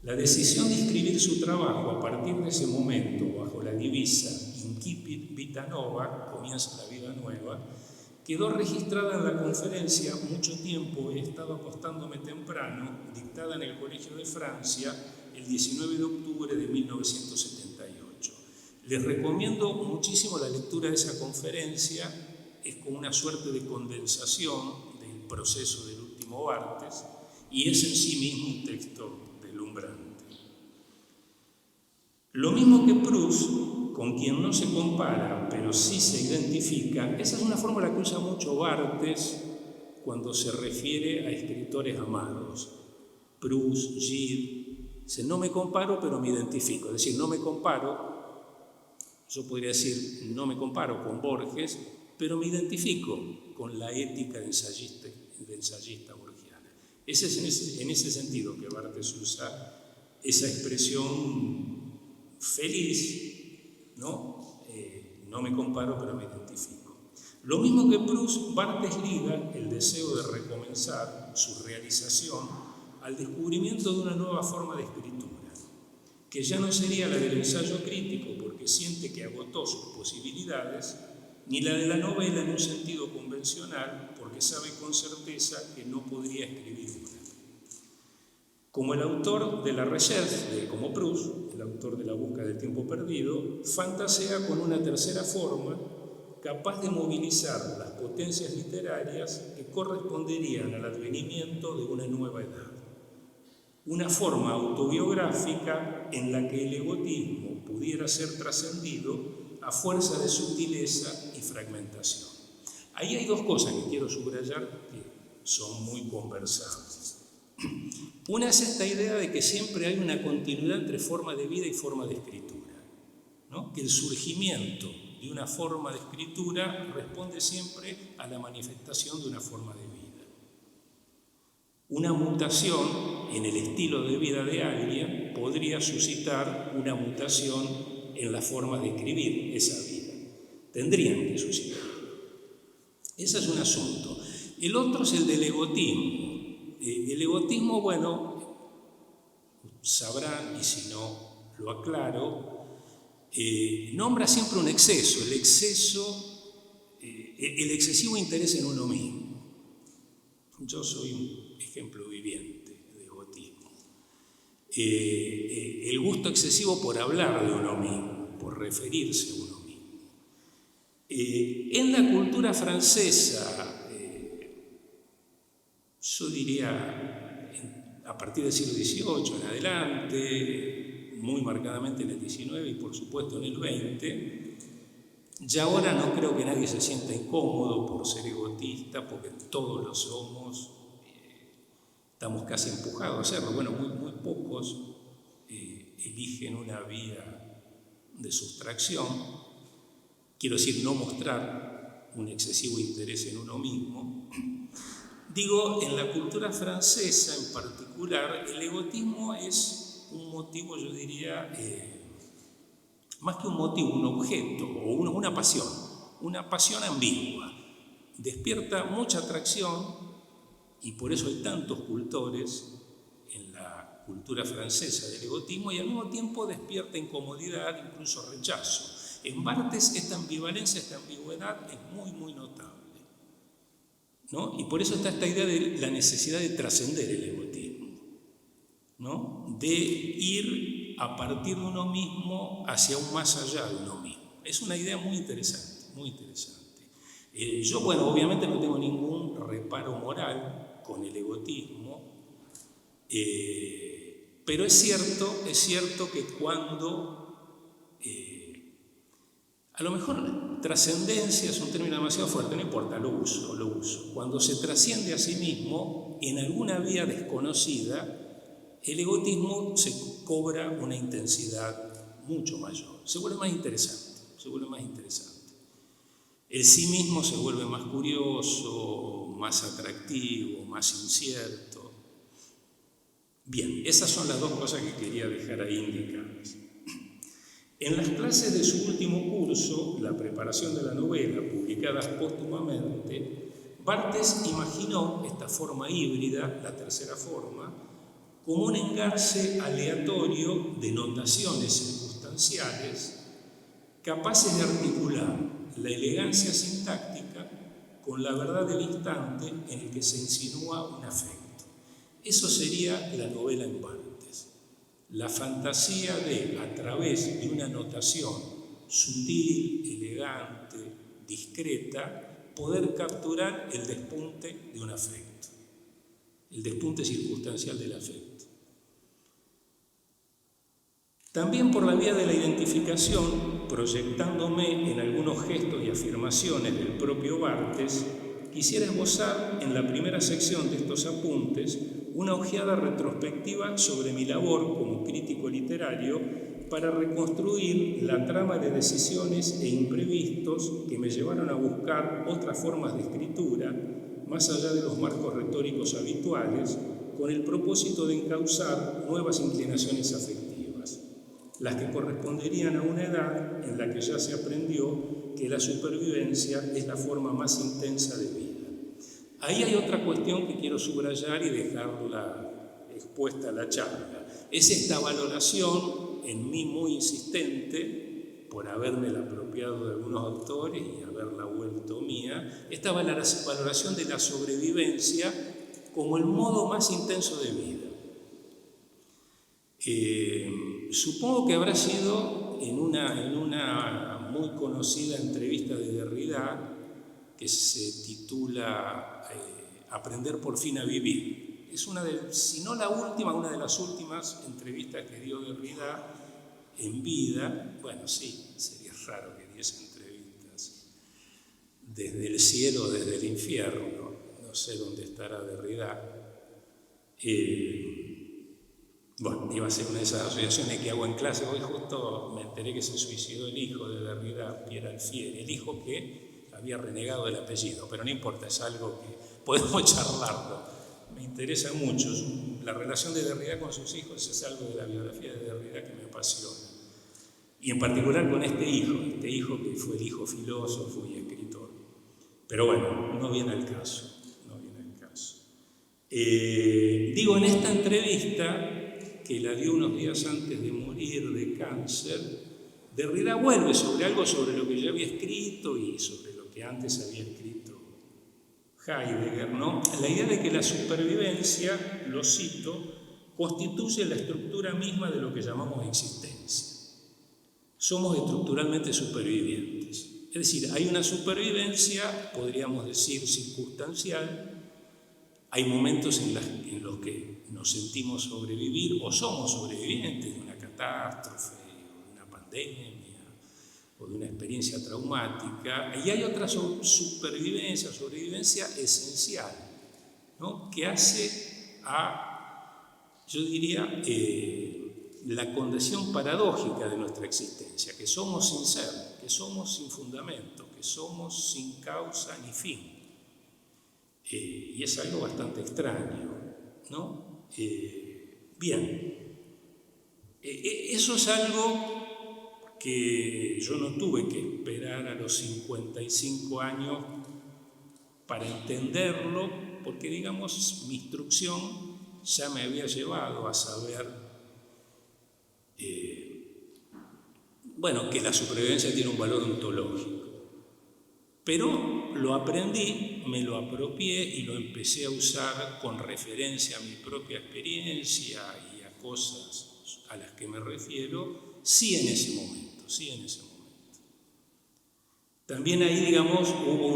La decisión de inscribir su trabajo a partir de ese momento bajo la divisa Incipit Vita Nova, comienza la vida nueva, quedó registrada en la conferencia Mucho tiempo he estado acostándome temprano, dictada en el Colegio de Francia el 19 de octubre de 1978. Les recomiendo muchísimo la lectura de esa conferencia, es como una suerte de condensación del proceso del último Barthes y es en sí mismo un texto deslumbrante. Lo mismo que Proust, con quien no se compara, pero sí se identifica, esa es una fórmula que usa mucho Barthes cuando se refiere a escritores amados. Proust, Gide, dice, no me comparo, pero me identifico. Es decir, no me comparo, yo podría decir, no me comparo con Borges, pero me identifico con la ética de ensayista borgiana. Ese es en ese sentido que Barthes usa esa expresión feliz, ¿no? No me comparo, pero me identifico. Lo mismo que Proust, Barthes liga el deseo de recomenzar su realización al descubrimiento de una nueva forma de escritura, que ya no sería la del ensayo crítico porque siente que agotó sus posibilidades, ni la de la novela en un sentido convencional porque sabe con certeza que no podría escribir una. Como el autor de La Recherche, como Proust, el autor de La búsqueda del tiempo perdido, fantasea con una tercera forma capaz de movilizar las potencias literarias que corresponderían al advenimiento de una nueva edad. Una forma autobiográfica en la que el egotismo pudiera ser trascendido a fuerza de sutileza y fragmentación. Ahí hay dos cosas que quiero subrayar que son muy conversables. Una es esta idea de que siempre hay una continuidad entre forma de vida y forma de escritura, ¿no? Que el surgimiento de una forma de escritura responde siempre a la manifestación de una forma de vida. una mutación en el estilo de vida de alguien podría suscitar una mutación en la forma de escribir esa vida. Tendrían que suscitar. Ese es un asunto. El otro es el del egotismo. El egotismo, bueno, sabrán, y si no lo aclaro, nombra siempre un exceso, el excesivo interés en uno mismo. Yo soy un ejemplo viviente de egotismo. El gusto excesivo por hablar de uno mismo, por referirse a uno mismo. En la cultura francesa, yo diría a partir del siglo XVIII en adelante, muy marcadamente en el XIX y por supuesto en el XX, ya ahora no creo que nadie se sienta incómodo por ser egotista, porque todos lo somos, estamos casi empujados a hacerlo. Bueno, muy pocos eligen una vía de sustracción, quiero decir, no mostrar un excesivo interés en uno mismo. Digo, en la cultura francesa en particular, el egotismo es un motivo, yo diría, más que un motivo, un objeto o una pasión ambigua. Despierta mucha atracción y por eso hay tantos cultores en la cultura francesa del egotismo y al mismo tiempo despierta incomodidad, incluso rechazo. En Barthes esta ambivalencia, esta ambigüedad es muy notable, ¿no? Y por eso está esta idea de la necesidad de trascender el egotismo, ¿no? De ir a partir de uno mismo hacia un más allá de uno mismo. Es una idea muy interesante, muy interesante. Yo, bueno, obviamente no tengo ningún reparo moral con el egotismo, pero es cierto que cuando, a lo mejor trascendencia es un término demasiado fuerte, no importa, lo uso. Cuando se trasciende a sí mismo en alguna vía desconocida, el egotismo se cobra una intensidad mucho mayor, se vuelve más interesante. El sí mismo se vuelve más curioso, más atractivo, más incierto. Bien, esas son las dos cosas que quería dejar ahí indicadas. En las clases de su último curso, la preparación de la novela, publicadas póstumamente, Barthes imaginó esta forma híbrida, la tercera forma, como un engarce aleatorio de notaciones circunstanciales capaces de articular la elegancia sintáctica con la verdad del instante en el que se insinúa un afecto. Eso sería la novela en Barthes. La fantasía de, a través de una notación sutil, elegante, discreta, poder capturar el despunte de un afecto, el despunte circunstancial del afecto. También por la vía de la identificación, proyectándome en algunos gestos y afirmaciones del propio Barthes, quisiera esbozar en la primera sección de estos apuntes una ojeada retrospectiva sobre mi labor como crítico literario para reconstruir la trama de decisiones e imprevistos que me llevaron a buscar otras formas de escritura, más allá de los marcos retóricos habituales, con el propósito de encauzar nuevas inclinaciones afectivas, las que corresponderían a una edad en la que ya se aprendió que la supervivencia es la forma más intensa de vida. Ahí hay otra cuestión que quiero subrayar y dejarla expuesta a la charla. Es esta valoración en mí muy insistente, por haberme apropiado de algunos autores y haberla vuelto mía, esta valoración de la sobrevivencia como el modo más intenso de vida. Supongo que habrá sido en una muy conocida entrevista de Derrida, que se titula Aprender por fin a vivir. Es una de, si no la última, una de las últimas entrevistas que dio Derrida en vida. Bueno, sí, sería raro que diese entrevistas desde el cielo o desde el infierno. No sé dónde estará Derrida. Bueno, iba a ser una de esas asociaciones que hago en clase. Hoy justo me enteré que se suicidó el hijo de Derrida, Pierre Alfieri, el hijo que había renegado del apellido, pero no importa, es algo que podemos charlarlo me interesa mucho. La relación de Derrida con sus hijos es algo de la biografía de Derrida que me apasiona. Y en particular con este hijo que fue el hijo filósofo y escritor. Pero bueno, no viene al caso. Digo, en esta entrevista, que la dio unos días antes de morir de cáncer, Derrida vuelve sobre algo sobre lo que yo había escrito y sobre lo que antes había escrito Heidegger, ¿no? La idea de que la supervivencia, lo cito, constituye la estructura misma de lo que llamamos existencia. Somos estructuralmente supervivientes. Es decir, hay una supervivencia, podríamos decir, circunstancial. Hay momentos en los que nos sentimos sobrevivir o somos sobrevivientes de una catástrofe, o de una pandemia, o de una experiencia traumática, y hay otra sobrevivencia esencial, ¿no? Que hace a, yo diría, la condición paradójica de nuestra existencia, que somos sin ser, que somos sin fundamento, que somos sin causa ni fin. Y es algo bastante extraño, ¿no? Bien, eso es algo que yo no tuve que esperar a los 55 años para entenderlo, porque, digamos, mi instrucción ya me había llevado a saber, que la supervivencia tiene un valor ontológico. Pero lo aprendí, me lo apropié y lo empecé a usar con referencia a mi propia experiencia y a cosas a las que me refiero, sí en ese momento. También ahí, digamos, hubo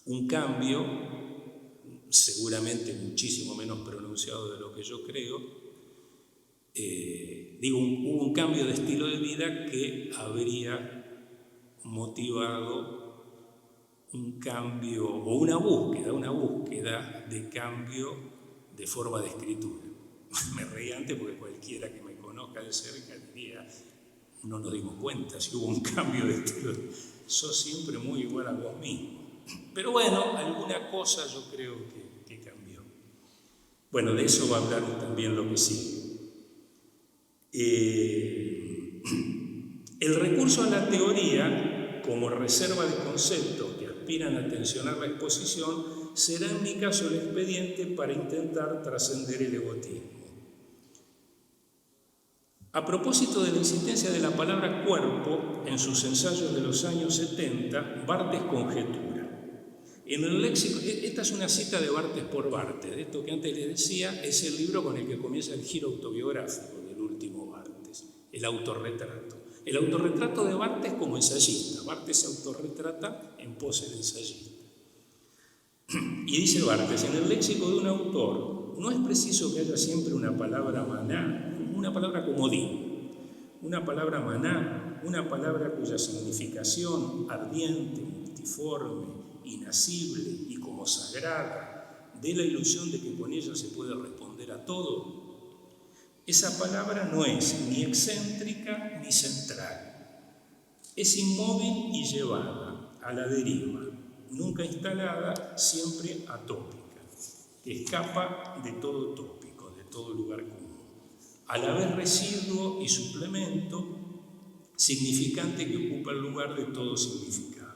un cambio, seguramente muchísimo menos pronunciado de lo que yo creo. Hubo un cambio de estilo de vida que habría motivado un cambio o una búsqueda de cambio de forma de escritura. Me reí antes porque cualquiera que me conozca de cerca diría, no nos dimos cuenta si hubo un cambio de estilo. Sos siempre muy igual a vos mismo. Pero bueno, alguna cosa yo creo que cambió. Bueno, de eso va a hablar también lo que sigue. El recurso a la teoría como reserva de conceptos que aspiran a tensionar la exposición será en mi caso el expediente para intentar trascender el egotismo. A propósito de la insistencia de la palabra cuerpo en sus ensayos de los años 70, Barthes conjetura. En el léxico, esta es una cita de Barthes por Barthes, de esto que antes les decía, es el libro con el que comienza el giro autobiográfico del último Barthes, el autorretrato. El autorretrato de Barthes como ensayista. Barthes se autorretrata en pose de ensayista. Y dice Barthes, en el léxico de un autor no es preciso que haya siempre una palabra maná, una palabra comodín, una palabra maná, una palabra cuya significación ardiente, multiforme, inacible y como sagrada dé la ilusión de que con ella se puede responder a todo. Esa palabra no es ni excéntrica ni central. Es inmóvil y llevada a la deriva, nunca instalada, siempre atópica, que escapa de todo tópico, de todo lugar común. A la vez residuo y suplemento, significante que ocupa el lugar de todo significado.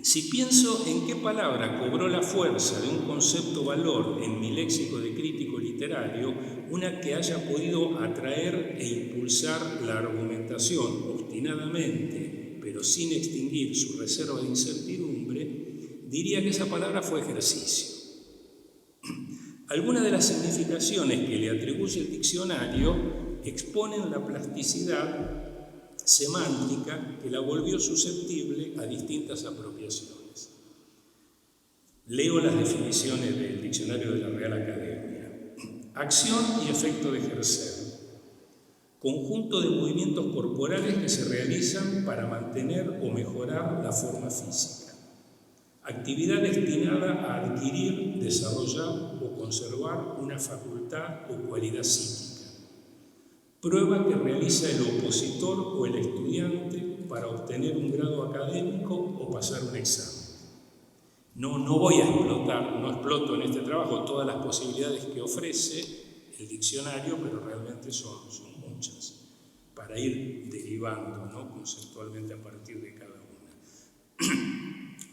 Si pienso en qué palabra cobró la fuerza de un concepto-valor en mi léxico de crítico literario, una que haya podido atraer e impulsar la argumentación obstinadamente, pero sin extinguir su reserva de incertidumbre, diría que esa palabra fue ejercicio. Algunas de las significaciones que le atribuye el diccionario exponen la plasticidad semántica que la volvió susceptible a distintas apropiaciones. Leo las definiciones del diccionario de la Real Academia. Acción y efecto de ejercer. Conjunto de movimientos corporales que se realizan para mantener o mejorar la forma física. Actividad destinada a adquirir, desarrollar o conservar una facultad o cualidad psíquica. prueba que realiza el opositor o el estudiante para obtener un grado académico o pasar un examen. No voy a explotar, no exploto en este trabajo todas las posibilidades que ofrece el diccionario, pero realmente son muchas, para ir derivando, ¿no?, conceptualmente a partir de cada una.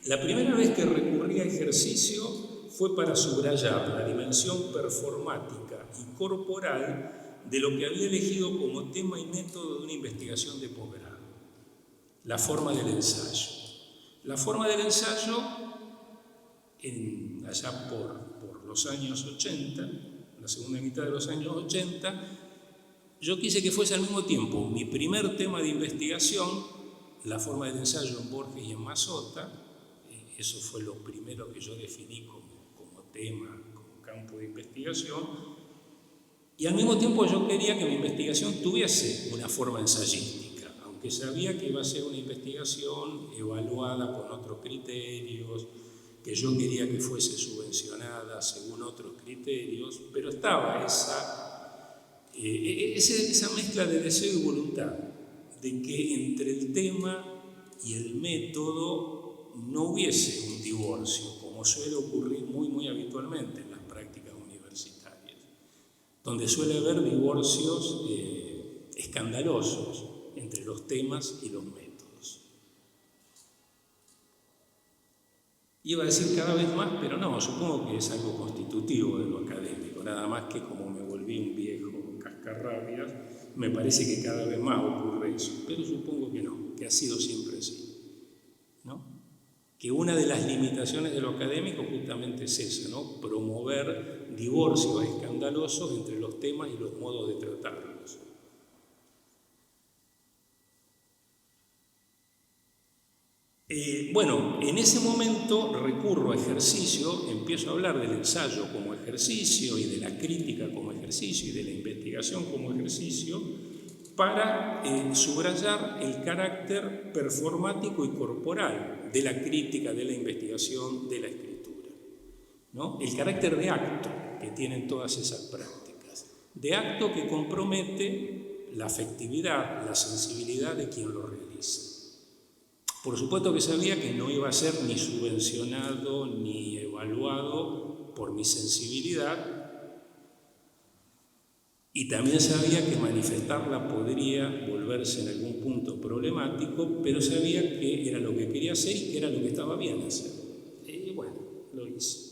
La primera vez que recurrí a ejercicio fue para subrayar la dimensión performática y corporal de lo que había elegido como tema y método de una investigación de posgrado: la forma del ensayo. La forma del ensayo, allá por los años 80, la segunda mitad de los años 80, yo quise que fuese al mismo tiempo mi primer tema de investigación, la forma del ensayo en Borges y en Mazzotta. Eso fue lo primero que yo definí como tema, como campo de investigación. Y al mismo tiempo yo quería que mi investigación tuviese una forma ensayística, aunque sabía que iba a ser una investigación evaluada con otros criterios, que yo quería que fuese subvencionada según otros criterios, pero estaba esa mezcla de deseo y voluntad, de que entre el tema y el método no hubiese un divorcio, como suele ocurrir muy habitualmente en las prácticas universitarias, donde suele haber divorcios escandalosos entre los temas y los métodos. Iba a decir cada vez más, pero no, supongo que es algo constitutivo de lo académico, nada más que como me volví un viejo cascarrabias, me parece que cada vez más ocurre eso, pero supongo que no, que ha sido siempre así, ¿no? Que una de las limitaciones de lo académico justamente es esa, ¿no?, promover divorcios escandalosos entre los temas y los modos de tratarlos. Bueno, en ese momento recurro a ejercicio, empiezo a hablar del ensayo como ejercicio y de la crítica como ejercicio y de la investigación como ejercicio para subrayar el carácter performático y corporal de la crítica, de la investigación, de la escritura, ¿no? El carácter de acto que tienen todas esas prácticas, de acto que compromete la afectividad, la sensibilidad de quien lo realiza. Por supuesto que sabía que no iba a ser ni subvencionado ni evaluado por mi sensibilidad, y también sabía que manifestarla podría volverse en algún punto problemático, pero sabía que era lo que quería hacer y que era lo que estaba bien hacer. Y bueno, lo hice.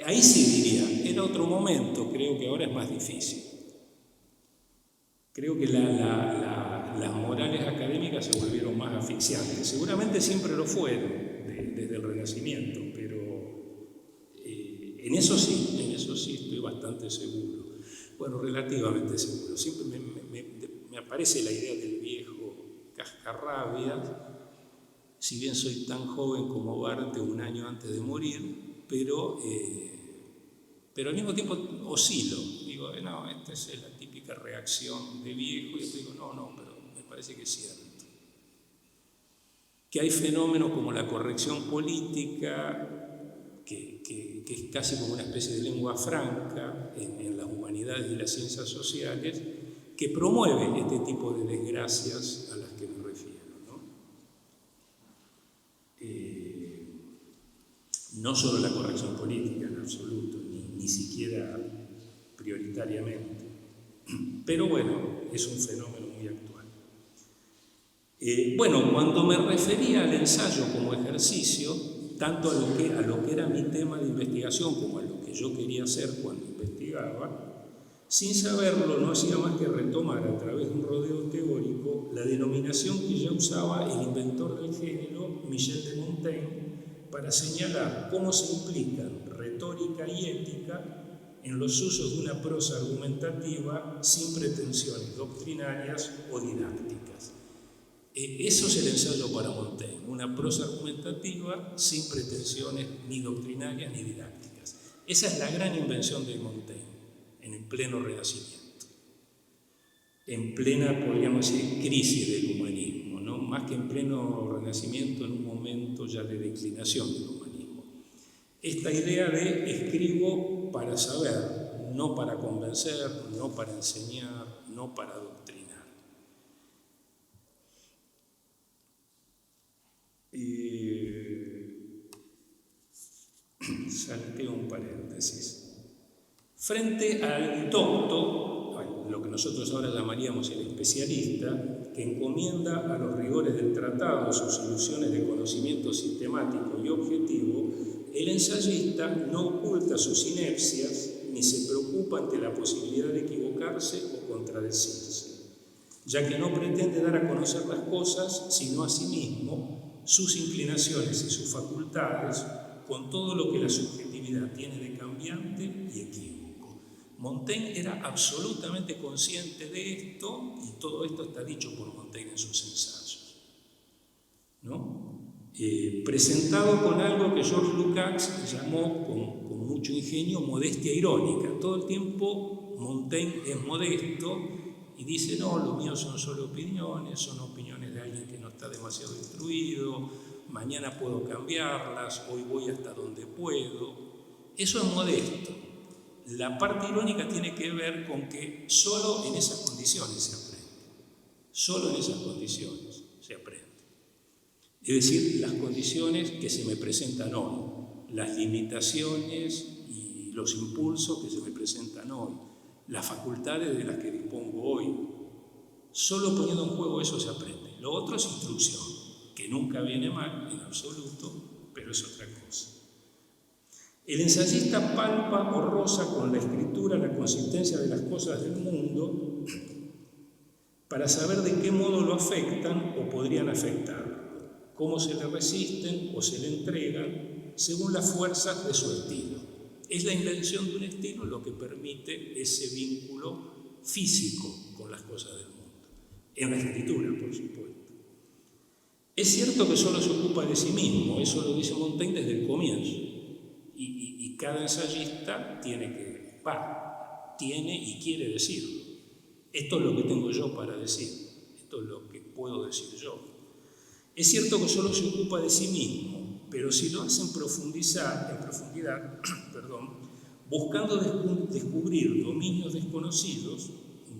Ahí sí diría, era otro momento, creo que ahora es más difícil. Creo que las morales académicas se volvieron más asfixiantes. Seguramente siempre lo fueron, desde el Renacimiento, pero en eso sí estoy bastante seguro. Bueno, relativamente seguro. Siempre me aparece la idea del viejo cascarrabias, si bien soy tan joven como Barthes un año antes de morir, pero al mismo tiempo oscilo. Digo, no, esta es la típica reacción de viejo, y después digo, no, pero me parece que es cierto. Que hay fenómenos como la corrección política, que es casi como una especie de lengua franca en las humanidades y las ciencias sociales, que promueve este tipo de desgracias a las que me refiero, ¿no? No solo la corrección política en absoluto, ni siquiera prioritariamente, pero bueno, es un fenómeno muy actual. Bueno, cuando me refería al ensayo como ejercicio, tanto a lo que era mi tema de investigación como a lo que yo quería hacer cuando investigaba, sin saberlo no hacía más que retomar a través de un rodeo teórico la denominación que ya usaba el inventor del género, Michel de Montaigne, para señalar cómo se implican retórica y ética en los usos de una prosa argumentativa sin pretensiones doctrinarias o didácticas. Eso es el ensayo para Montaigne, una prosa argumentativa sin pretensiones ni doctrinarias ni didácticas. Esa es la gran invención de Montaigne, en el pleno Renacimiento, en plena, podríamos decir, crisis del humanismo, ¿no? Más que en pleno Renacimiento, en un momento ya de declinación del humanismo. Esta idea de escribo para saber, no para convencer, no para enseñar, no para adoctrinar. Salteo un paréntesis. Frente al docto, lo que nosotros ahora llamaríamos el especialista, que encomienda a los rigores del tratado sus ilusiones de conocimiento sistemático y objetivo, el ensayista no oculta sus inercias ni se preocupa ante la posibilidad de equivocarse o contradecirse, ya que no pretende dar a conocer las cosas sino a sí mismo, sus inclinaciones y sus facultades, con todo lo que la subjetividad tiene de cambiante y equívoco. Montaigne era absolutamente consciente de esto, y todo esto está dicho por Montaigne en sus ensayos, ¿no? Presentado con algo que Georges Lukács llamó con mucho ingenio modestia irónica. Todo el tiempo Montaigne es modesto y dice: no, lo mío son solo opiniones, son opiniones de alguien que no está demasiado instruido, mañana puedo cambiarlas, hoy voy hasta donde puedo. Eso es modesto. La parte irónica tiene que ver con que solo en esas condiciones se aprende. Solo en esas condiciones se aprende. Es decir, las condiciones que se me presentan hoy, las limitaciones y los impulsos que se me presentan hoy, las facultades de las que dispongo hoy. Solo poniendo en juego eso se aprende. Lo otro es instrucción, que nunca viene mal en absoluto, pero es otra cosa. El ensayista palpa o roza con la escritura la consistencia de las cosas del mundo para saber de qué modo lo afectan o podrían afectarlo, cómo se le resisten o se le entregan según las fuerzas de su estilo. Es la invención de un estilo lo que permite ese vínculo físico con las cosas del mundo. En la escritura, por supuesto. Es cierto que solo se ocupa de sí mismo, eso lo dice Montaigne desde el comienzo. Y cada ensayista tiene y quiere decirlo. Esto es lo que tengo yo para decir, esto es lo que puedo decir yo. Es cierto que solo se ocupa de sí mismo, pero si lo hace en profundidad, buscando descubrir dominios desconocidos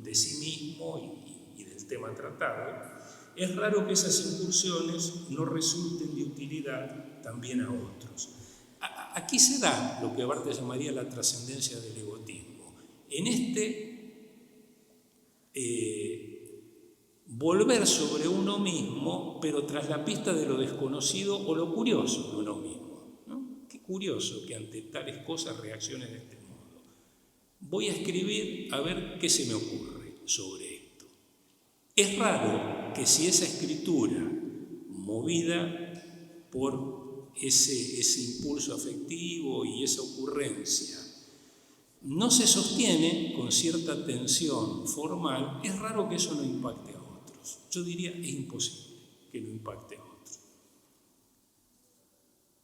de sí mismo y del tema tratado, es raro que esas incursiones no resulten de utilidad también a otros. Aquí se da lo que Barthes llamaría la trascendencia del egotismo. En volver sobre uno mismo, pero tras la pista de lo desconocido o lo curioso de uno mismo, ¿no? Qué curioso que ante tales cosas reaccione de este modo. Voy a escribir a ver qué se me ocurre sobre esto. Es raro que si esa escritura, movida por ese impulso afectivo y esa ocurrencia, no se sostiene con cierta tensión formal, es raro que eso no impacte a otros. Yo diría, es imposible que no impacte a otros.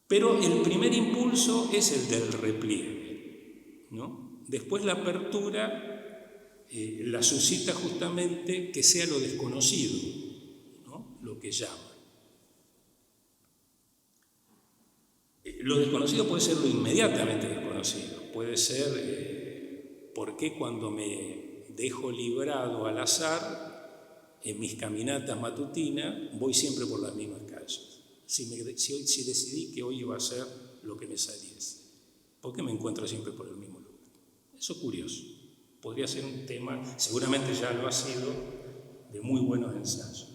Pero el primer impulso es el del repliegue, ¿no? Después la apertura la suscita justamente que sea lo desconocido, ¿no? Lo que llama. Lo desconocido puede ser lo inmediatamente desconocido, puede ser por qué cuando me dejo librado al azar en mis caminatas matutinas voy siempre por las mismas calles. Si decidí que hoy iba a ser lo que me saliese, ¿por qué me encuentro siempre por el mismo lugar? Eso es curioso, podría ser un tema, seguramente ya lo ha sido, de muy buenos ensayos.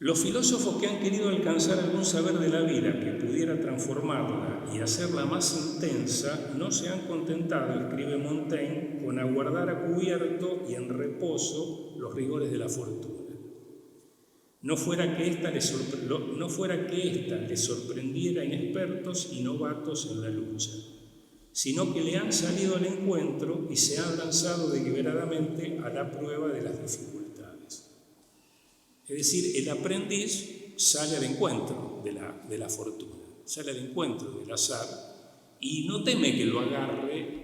Los filósofos que han querido alcanzar algún saber de la vida que pudiera transformarla y hacerla más intensa no se han contentado, escribe Montaigne, con aguardar a cubierto y en reposo los rigores de la fortuna. No fuera que ésta les sorprendiera inexpertos y novatos en la lucha, sino que le han salido al encuentro y se han lanzado deliberadamente a la prueba de las dificultades. Es decir, el aprendiz sale al encuentro de la fortuna, sale al encuentro del azar y no teme que lo agarre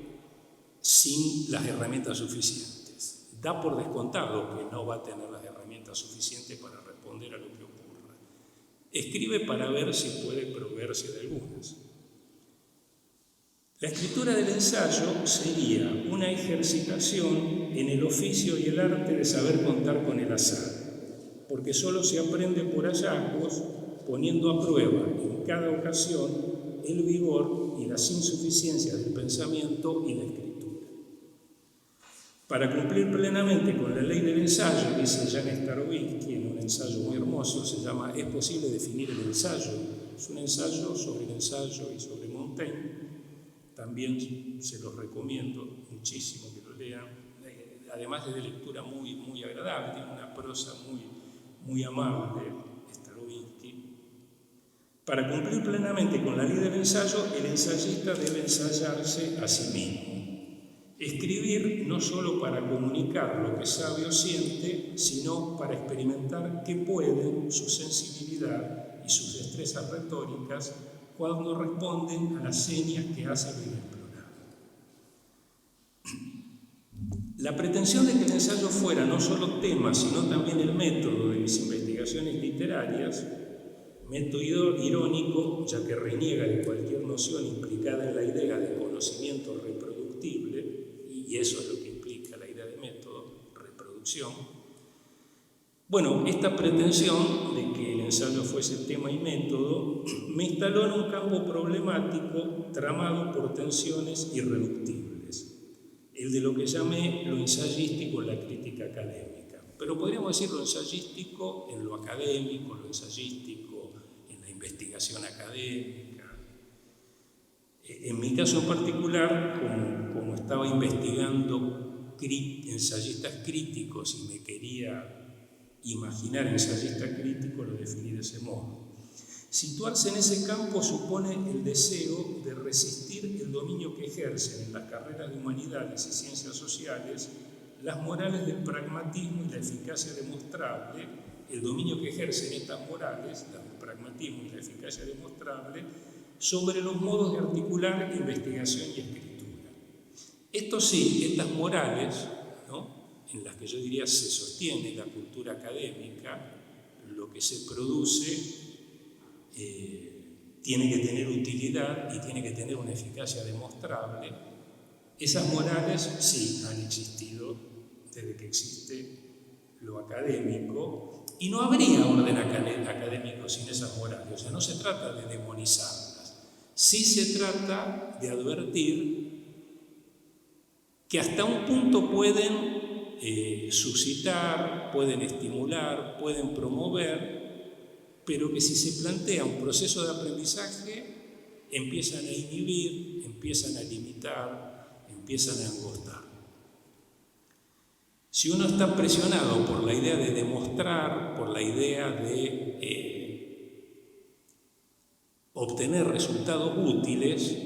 sin las herramientas suficientes. Da por descontado que no va a tener las herramientas suficientes para responder a lo que ocurra. Escribe para ver si puede proveerse de algunas. La escritura del ensayo sería una ejercitación en el oficio y el arte de saber contar con el azar, porque solo se aprende por hallazgos, poniendo a prueba en cada ocasión el vigor y las insuficiencias del pensamiento y la escritura. Para cumplir plenamente con la ley del ensayo, dice Jan Starobinsky en un ensayo muy hermoso, se llama «Es posible definir el ensayo». Es un ensayo sobre el ensayo y sobre Montaigne. También se los recomiendo muchísimo que lo lean. Además es de lectura muy, muy agradable, tiene una prosa muy, muy amable, Starobinsky. Para cumplir plenamente con la ley del ensayo, el ensayista debe ensayarse a sí mismo. Escribir no solo para comunicar lo que sabe o siente, sino para experimentar qué pueden su sensibilidad y sus destrezas retóricas cuando responden a las señas que hace lo inexplorable. La pretensión de que el ensayo fuera no solo tema, sino también el método de mis investigaciones literarias, método irónico, ya que reniega de cualquier noción implicada en la idea de conocimiento reproductible, y eso es lo que implica la idea de método, reproducción. Bueno, esta pretensión de que el ensayo fuese tema y método me instaló en un campo problemático tramado por tensiones irreductibles, el de lo que llamé lo ensayístico en la crítica académica. Pero podríamos decir lo ensayístico en lo académico, lo ensayístico en la investigación académica. En mi caso en particular, como estaba investigando ensayistas críticos y me quería imaginar ensayista crítico, lo definí de ese modo. Situarse en ese campo supone el deseo de resistir el dominio que ejercen en las carreras de humanidades y ciencias sociales las morales del pragmatismo y la eficacia demostrable, el dominio que ejercen estas morales, las del pragmatismo y la eficacia demostrable, sobre los modos de articular investigación y escritura. Esto sí, estas morales, ¿no?, en las que yo diría se sostiene la cultura académica, lo que se produce tiene que tener utilidad y tiene que tener una eficacia demostrable. Esas morales sí han existido desde que existe lo académico, y no habría orden académico sin esas morales. O sea, no se trata de demonizarlas, sí se trata de advertir que hasta un punto pueden suscitar, pueden estimular, pueden promover, pero que si se plantea un proceso de aprendizaje, empiezan a inhibir, empiezan a limitar, empiezan a angostar. Si uno está presionado por la idea de demostrar, por la idea de obtener resultados útiles,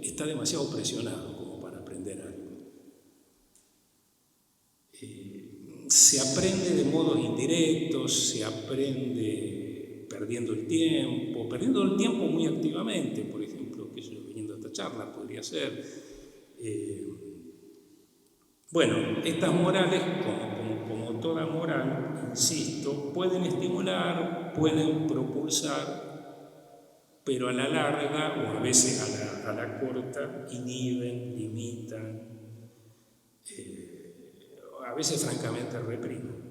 está demasiado presionado como para aprender algo. Se aprende de modos indirectos, se aprende perdiendo el tiempo muy activamente, por ejemplo, que yo viniendo a esta charla podría ser. Bueno, estas morales, como toda moral, insisto, pueden estimular, pueden propulsar, pero a la larga, o a veces a la corta, inhiben, limitan, a veces francamente reprimen.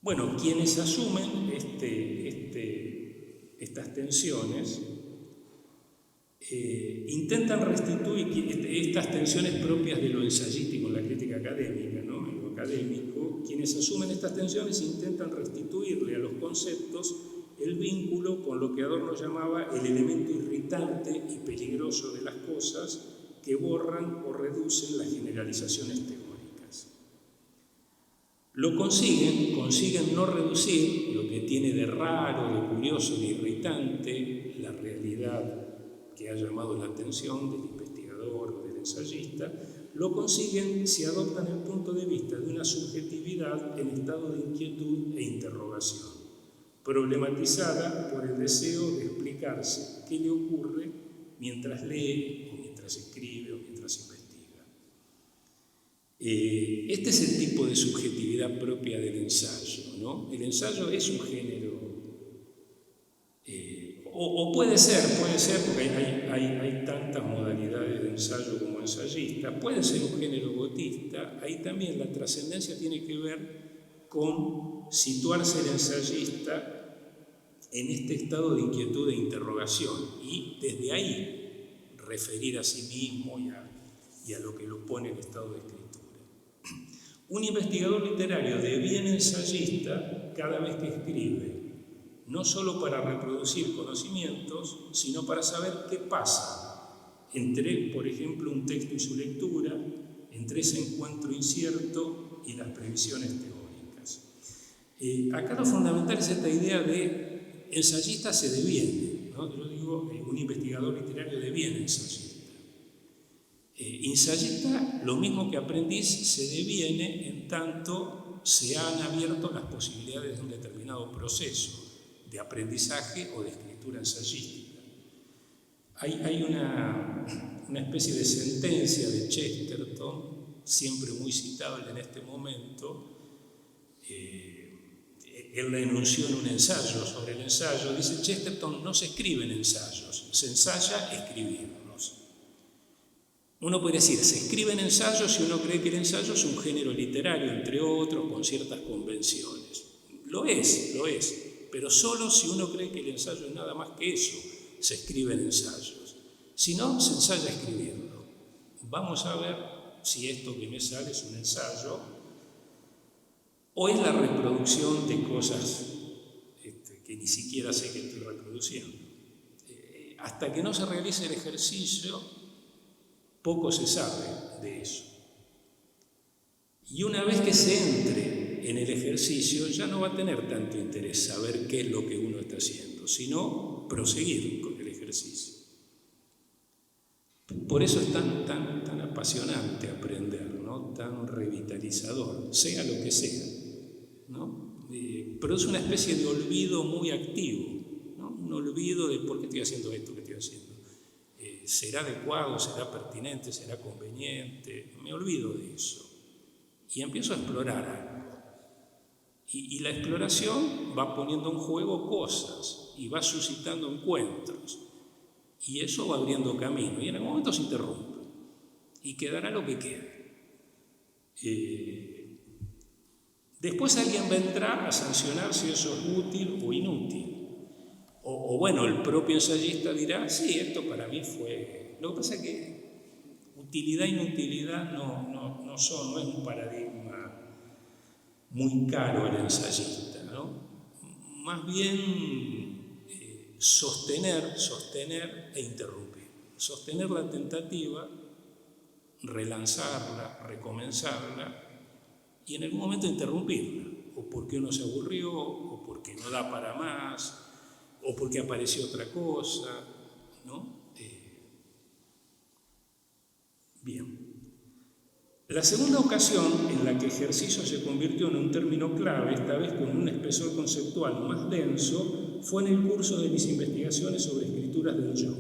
Bueno, quienes asumen estas tensiones intentan restituir estas tensiones propias de lo ensayístico en la crítica académica, ¿no?, en lo académico. Quienes asumen estas tensiones intentan restituirle a los conceptos el vínculo con lo que Adorno llamaba el elemento irritante y peligroso de las cosas que borran o reducen las generalizaciones teóricas. Lo consiguen no reducir lo que tiene de raro, de curioso, de irritante la realidad que ha llamado la atención del investigador o del ensayista. Lo consiguen si adoptan el punto de vista de una subjetividad en estado de inquietud e interrogación, problematizada por el deseo de explicarse qué le ocurre mientras lee, o mientras escribe, o mientras investiga. Este es el tipo de subjetividad propia del ensayo, ¿no? El ensayo es un género O puede ser, porque hay tantas modalidades de ensayo como ensayista, puede ser un género gotista. Ahí también la trascendencia tiene que ver con situarse el ensayista en este estado de inquietud e interrogación y desde ahí referir a sí mismo y a lo que lo pone en estado de escritura. Un investigador literario deviene ensayista cada vez que escribe, no solo para reproducir conocimientos, sino para saber qué pasa entre, por ejemplo, un texto y su lectura, entre ese encuentro incierto y las previsiones teóricas. Acá lo fundamental es esta idea de ensayista se deviene, ¿no? Yo digo, un investigador literario deviene ensayista. Ensayista, lo mismo que aprendiz, se deviene en tanto se han abierto las posibilidades de un determinado proceso de aprendizaje o de escritura ensayística. Hay una especie de sentencia de Chesterton, siempre muy citable en este momento. Él la enunció en un ensayo sobre el ensayo. Dice Chesterton: no se escriben ensayos, se ensaya escribirlos. Uno puede decir, se escriben ensayos si uno cree que el ensayo es un género literario, entre otros, con ciertas convenciones. Lo es, pero solo si uno cree que el ensayo es nada más que eso, se escriben ensayos. Si no, se ensaya escribirlo. Vamos a ver si esto que me sale es un ensayo o es la reproducción de cosas que ni siquiera sé que estoy reproduciendo. Hasta que no se realice el ejercicio, poco se sabe de eso. Y una vez que se entre en el ejercicio, ya no va a tener tanto interés saber qué es lo que uno está haciendo, sino proseguir con el ejercicio. Por eso es tan apasionante aprender, ¿no? Tan revitalizador, sea lo que sea, ¿no? Produce una especie de olvido muy activo, ¿no? Un olvido de por qué estoy haciendo esto que estoy haciendo. ¿Será adecuado? ¿Será pertinente? ¿Será conveniente? Me olvido de eso y empiezo a explorar algo. Y la exploración va poniendo en juego cosas y va suscitando encuentros y eso va abriendo camino y en algún momento se interrumpe y quedará lo que quede. Después alguien vendrá a sancionar si eso es útil o inútil. O bueno, el propio ensayista dirá, sí, esto para mí fue... Lo que pasa es que utilidad e inutilidad no es un paradigma muy caro al ensayista, ¿no? Más bien sostener e interrumpir. Sostener la tentativa, relanzarla, recomenzarla y en algún momento interrumpirla, o porque uno se aburrió, o porque no da para más, o porque apareció otra cosa, ¿no? Bien. La segunda ocasión en la que ejercicio se convirtió en un término clave, esta vez con un espesor conceptual más denso, fue en el curso de mis investigaciones sobre escrituras del yo,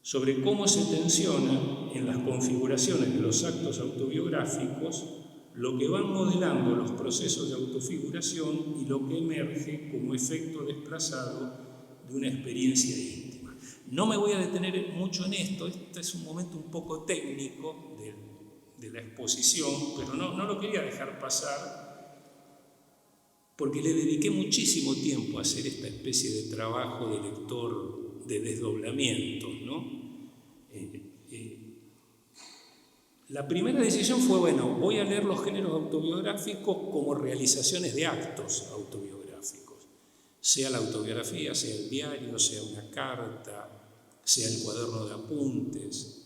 sobre cómo se tensiona en las configuraciones de los actos autobiográficos lo que van modelando los procesos de autofiguración y lo que emerge como efecto desplazado de una experiencia íntima. No me voy a detener mucho en esto, este es un momento un poco técnico de la exposición, pero no lo quería dejar pasar porque le dediqué muchísimo tiempo a hacer esta especie de trabajo de lector de desdoblamientos, ¿no? La primera decisión fue, bueno, voy a leer los géneros autobiográficos como realizaciones de actos autobiográficos, sea la autobiografía, sea el diario, sea una carta, sea el cuaderno de apuntes.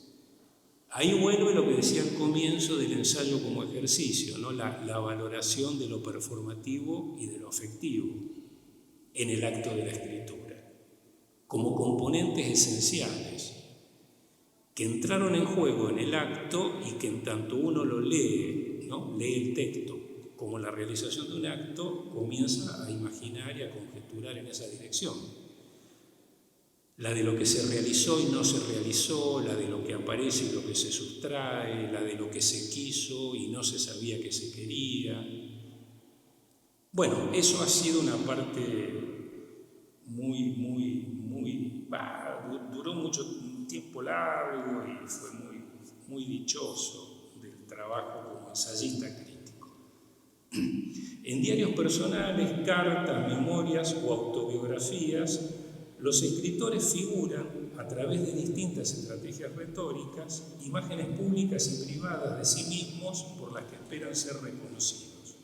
Ahí vuelve lo que decía al comienzo del ensayo como ejercicio, ¿no? La valoración de lo performativo y de lo afectivo en el acto de la escritura, como componentes esenciales que entraron en juego en el acto y que en tanto uno lo lee, ¿no? Lee el texto como la realización de un acto, comienza a imaginar y a conjeturar en esa dirección. La de lo que se realizó y no se realizó, la de lo que aparece y lo que se sustrae, la de lo que se quiso y no se sabía que se quería. Bueno, eso ha sido una parte muy duró mucho tiempo largo y fue muy dichoso del trabajo como ensayista crítico. En diarios personales, cartas, memorias o autobiografías, los escritores figuran, a través de distintas estrategias retóricas, imágenes públicas y privadas de sí mismos por las que esperan ser reconocidos.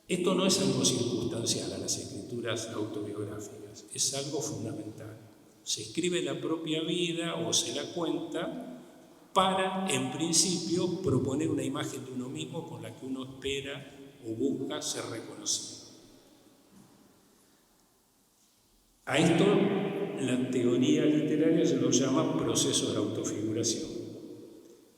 Esto no es algo circunstancial a las escrituras autobiográficas, es algo fundamental. Se escribe la propia vida o se la cuenta para, en principio, proponer una imagen de uno mismo con la que uno espera o busca ser reconocido. A esto la teoría literaria se lo llama procesos de autofiguración.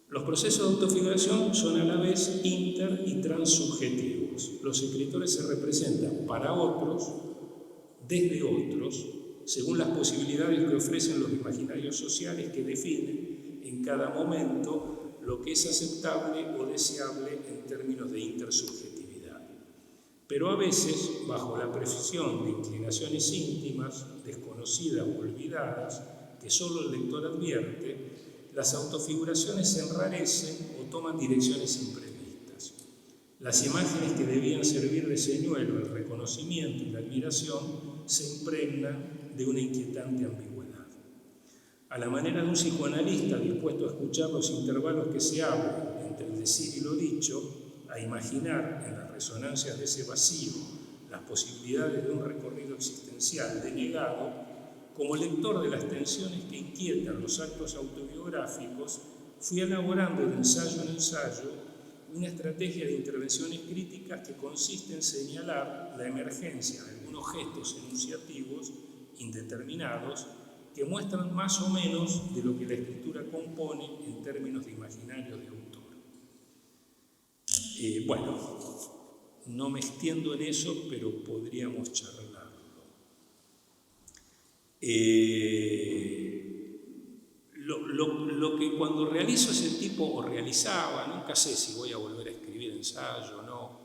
Los procesos de autofiguración son a la vez inter- y transsubjetivos. Los escritores se representan para otros, desde otros, según las posibilidades que ofrecen los imaginarios sociales que definen en cada momento lo que es aceptable o deseable en términos de intersubjetividad. Pero a veces, bajo la presión de inclinaciones íntimas, desconocidas o olvidadas, que solo el lector advierte, las autofiguraciones se enrarecen o toman direcciones imprevistas. Las imágenes que debían servir de señuelo al reconocimiento y la admiración se impregnan de una inquietante ambigüedad. A la manera de un psicoanalista dispuesto a escuchar los intervalos que se abren entre el decir y lo dicho, a imaginar en las resonancias de ese vacío las posibilidades de un recorrido existencial denegado, como lector de las tensiones que inquietan los actos autobiográficos, fui elaborando de ensayo en ensayo una estrategia de intervenciones críticas que consiste en señalar la emergencia de algunos gestos enunciativos indeterminados que muestran más o menos de lo que la escritura compone en términos de imaginario de autor. Bueno, no me extiendo en eso, pero podríamos charlarlo. Lo que cuando realizo ese tipo, o realizaba, nunca sé si voy a volver a escribir ensayo o no,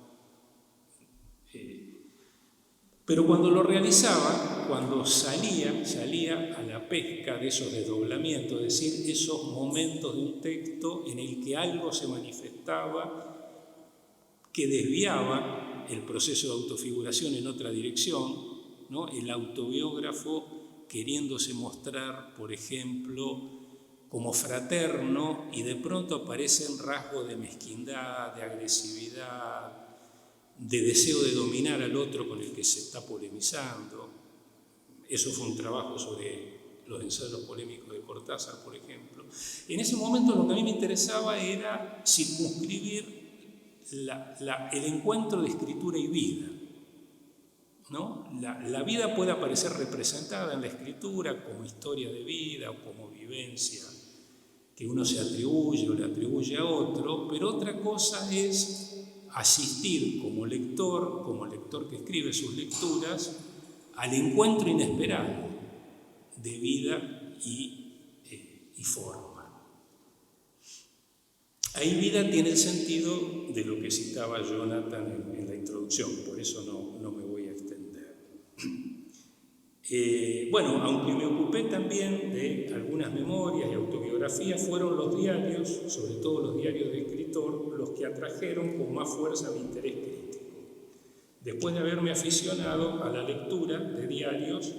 pero cuando lo realizaba, cuando salía a la pesca de esos desdoblamientos, es decir, esos momentos de un texto en el que algo se manifestaba que desviaba el proceso de autofiguración en otra dirección, ¿no? El autobiógrafo queriéndose mostrar, por ejemplo, como fraterno, y de pronto aparecen rasgos de mezquindad, de agresividad, de deseo de dominar al otro con el que se está polemizando. Eso fue un trabajo sobre los ensayos polémicos de Cortázar, por ejemplo. En ese momento lo que a mí me interesaba era circunscribir el encuentro de escritura y vida, ¿no? La vida puede aparecer representada en la escritura como historia de vida o como vivencia que uno se atribuye o le atribuye a otro, pero otra cosa es asistir como lector que escribe sus lecturas, al encuentro inesperado de vida y forma. Ahí vida tiene el sentido de lo que citaba Jonathan en la introducción, por eso no me voy a extender. Bueno, aunque me ocupé también de algunas memorias y autobiografías, fueron los diarios, sobre todo los diarios de escritor, los que atrajeron con más fuerza mi interés crítico. Después de haberme aficionado a la lectura de diarios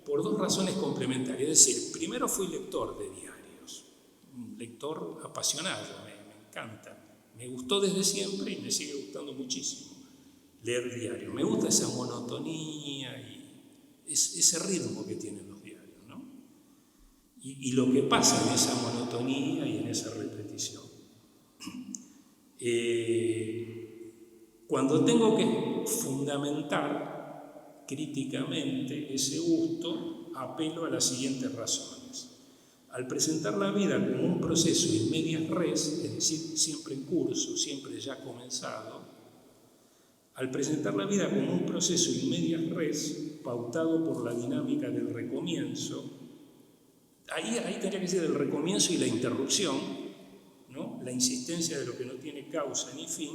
por dos razones complementarias. Es decir, primero fui lector de diarios, un lector apasionado, me encanta. Me gustó desde siempre y me sigue gustando muchísimo leer diarios. Me gusta esa monotonía y ese ritmo que tienen los diarios, ¿no? Y lo que pasa en esa monotonía y en esa repetición. Cuando tengo que fundamentar críticamente ese gusto, apelo a las siguientes razones. Al presentar la vida como un proceso in medias res, es decir, siempre en curso, siempre ya comenzado, al presentar la vida como un proceso in medias res, pautado por la dinámica del recomienzo, ahí tendría que ser el recomienzo y la interrupción, ¿no? La insistencia de lo que no tiene causa ni fin,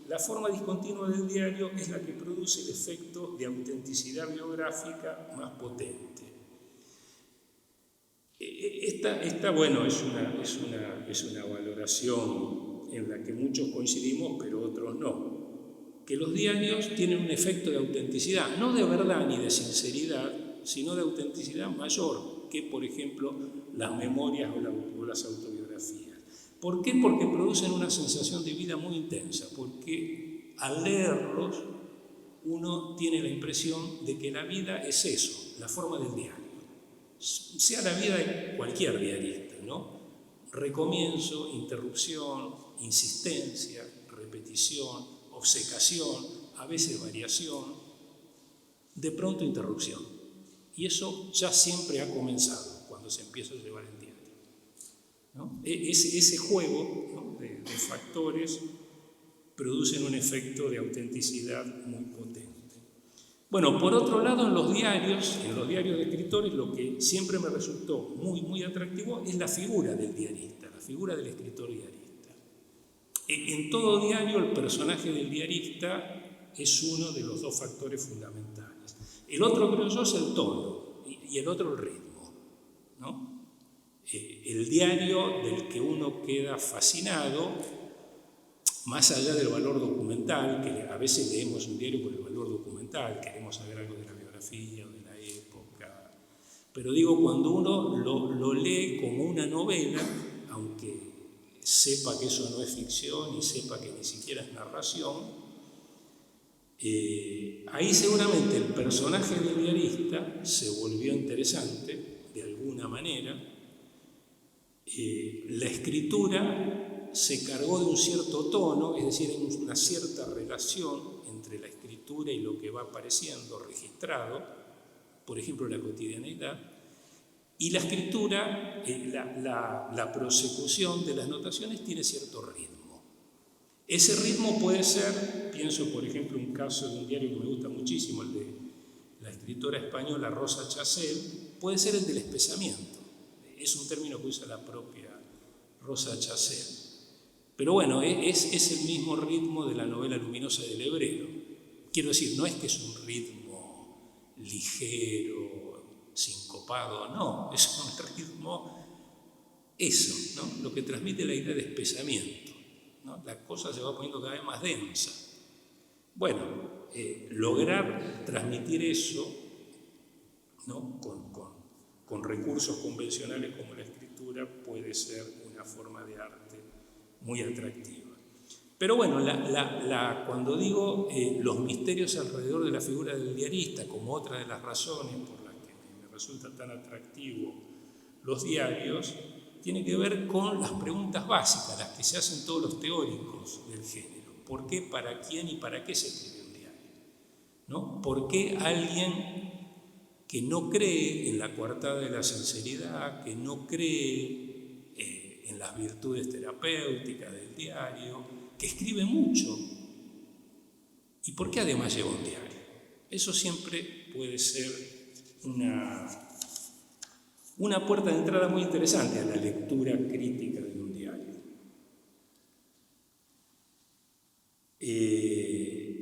la forma discontinua del diario es la que produce el efecto de autenticidad biográfica más potente. Esta bueno, es una valoración en la que muchos coincidimos, pero otros no. Que los diarios tienen un efecto de autenticidad, no de verdad ni de sinceridad, sino de autenticidad mayor que, por ejemplo, las memorias o las autobiografías. ¿Por qué? Porque producen una sensación de vida muy intensa, porque al leerlos uno tiene la impresión de que la vida es eso, la forma del diario. Sea la vida de cualquier diarista, ¿no? Recomienzo, interrupción, insistencia, repetición, obcecación, a veces variación, de pronto interrupción. Y eso ya siempre ha comenzado cuando se empieza a llevar el diario, ¿no? Ese juego, ¿no?, de factores producen un efecto de autenticidad muy potente. Bueno, por otro lado, en los diarios de escritores, lo que siempre me resultó muy, muy atractivo es la figura del diarista, la figura del escritor diarista. En todo diario, el personaje del diarista es uno de los dos factores fundamentales. El otro, creo yo, es el tono y el otro el ritmo, ¿no? El diario del que uno queda fascinado, más allá del valor documental, que a veces leemos un diario por el valor documental, queremos saber algo de la biografía o de la época, pero digo, cuando uno lo lee como una novela, aunque sepa que eso no es ficción y sepa que ni siquiera es narración, ahí seguramente el personaje del diarista se volvió interesante de alguna manera. La escritura se cargó de un cierto tono, es decir, hay una cierta relación entre la escritura y lo que va apareciendo registrado, por ejemplo, la cotidianeidad, y la escritura, la prosecución de las notaciones tiene cierto ritmo. Ese ritmo puede ser, pienso por ejemplo un caso de un diario que me gusta muchísimo, el de la escritora española Rosa Chacel, puede ser el del espesamiento. Es un término que usa la propia Rosa Chacel. Pero bueno, es el mismo ritmo de la novela luminosa del Hebrero. Quiero decir, no es que es un ritmo ligero, sincopado, no, es un ritmo, eso, ¿no?, lo que transmite la idea de espesamiento, ¿no? La cosa se va poniendo cada vez más densa. Bueno, lograr transmitir eso, ¿no?, con recursos convencionales como la escritura puede ser una forma de arte muy atractiva. Pero bueno, cuando digo los misterios alrededor de la figura del diarista, como otra de las razones por las que me resulta tan atractivo los diarios, tiene que ver con las preguntas básicas, las que se hacen todos los teóricos del género. ¿Por qué, para quién y para qué se escribe un diario? ¿No? ¿Por qué alguien que no cree en la coartada de la sinceridad, que no cree en las virtudes terapéuticas del diario, que escribe mucho, y por qué además lleva un diario? Eso siempre puede ser una puerta de entrada muy interesante a la lectura crítica de un diario.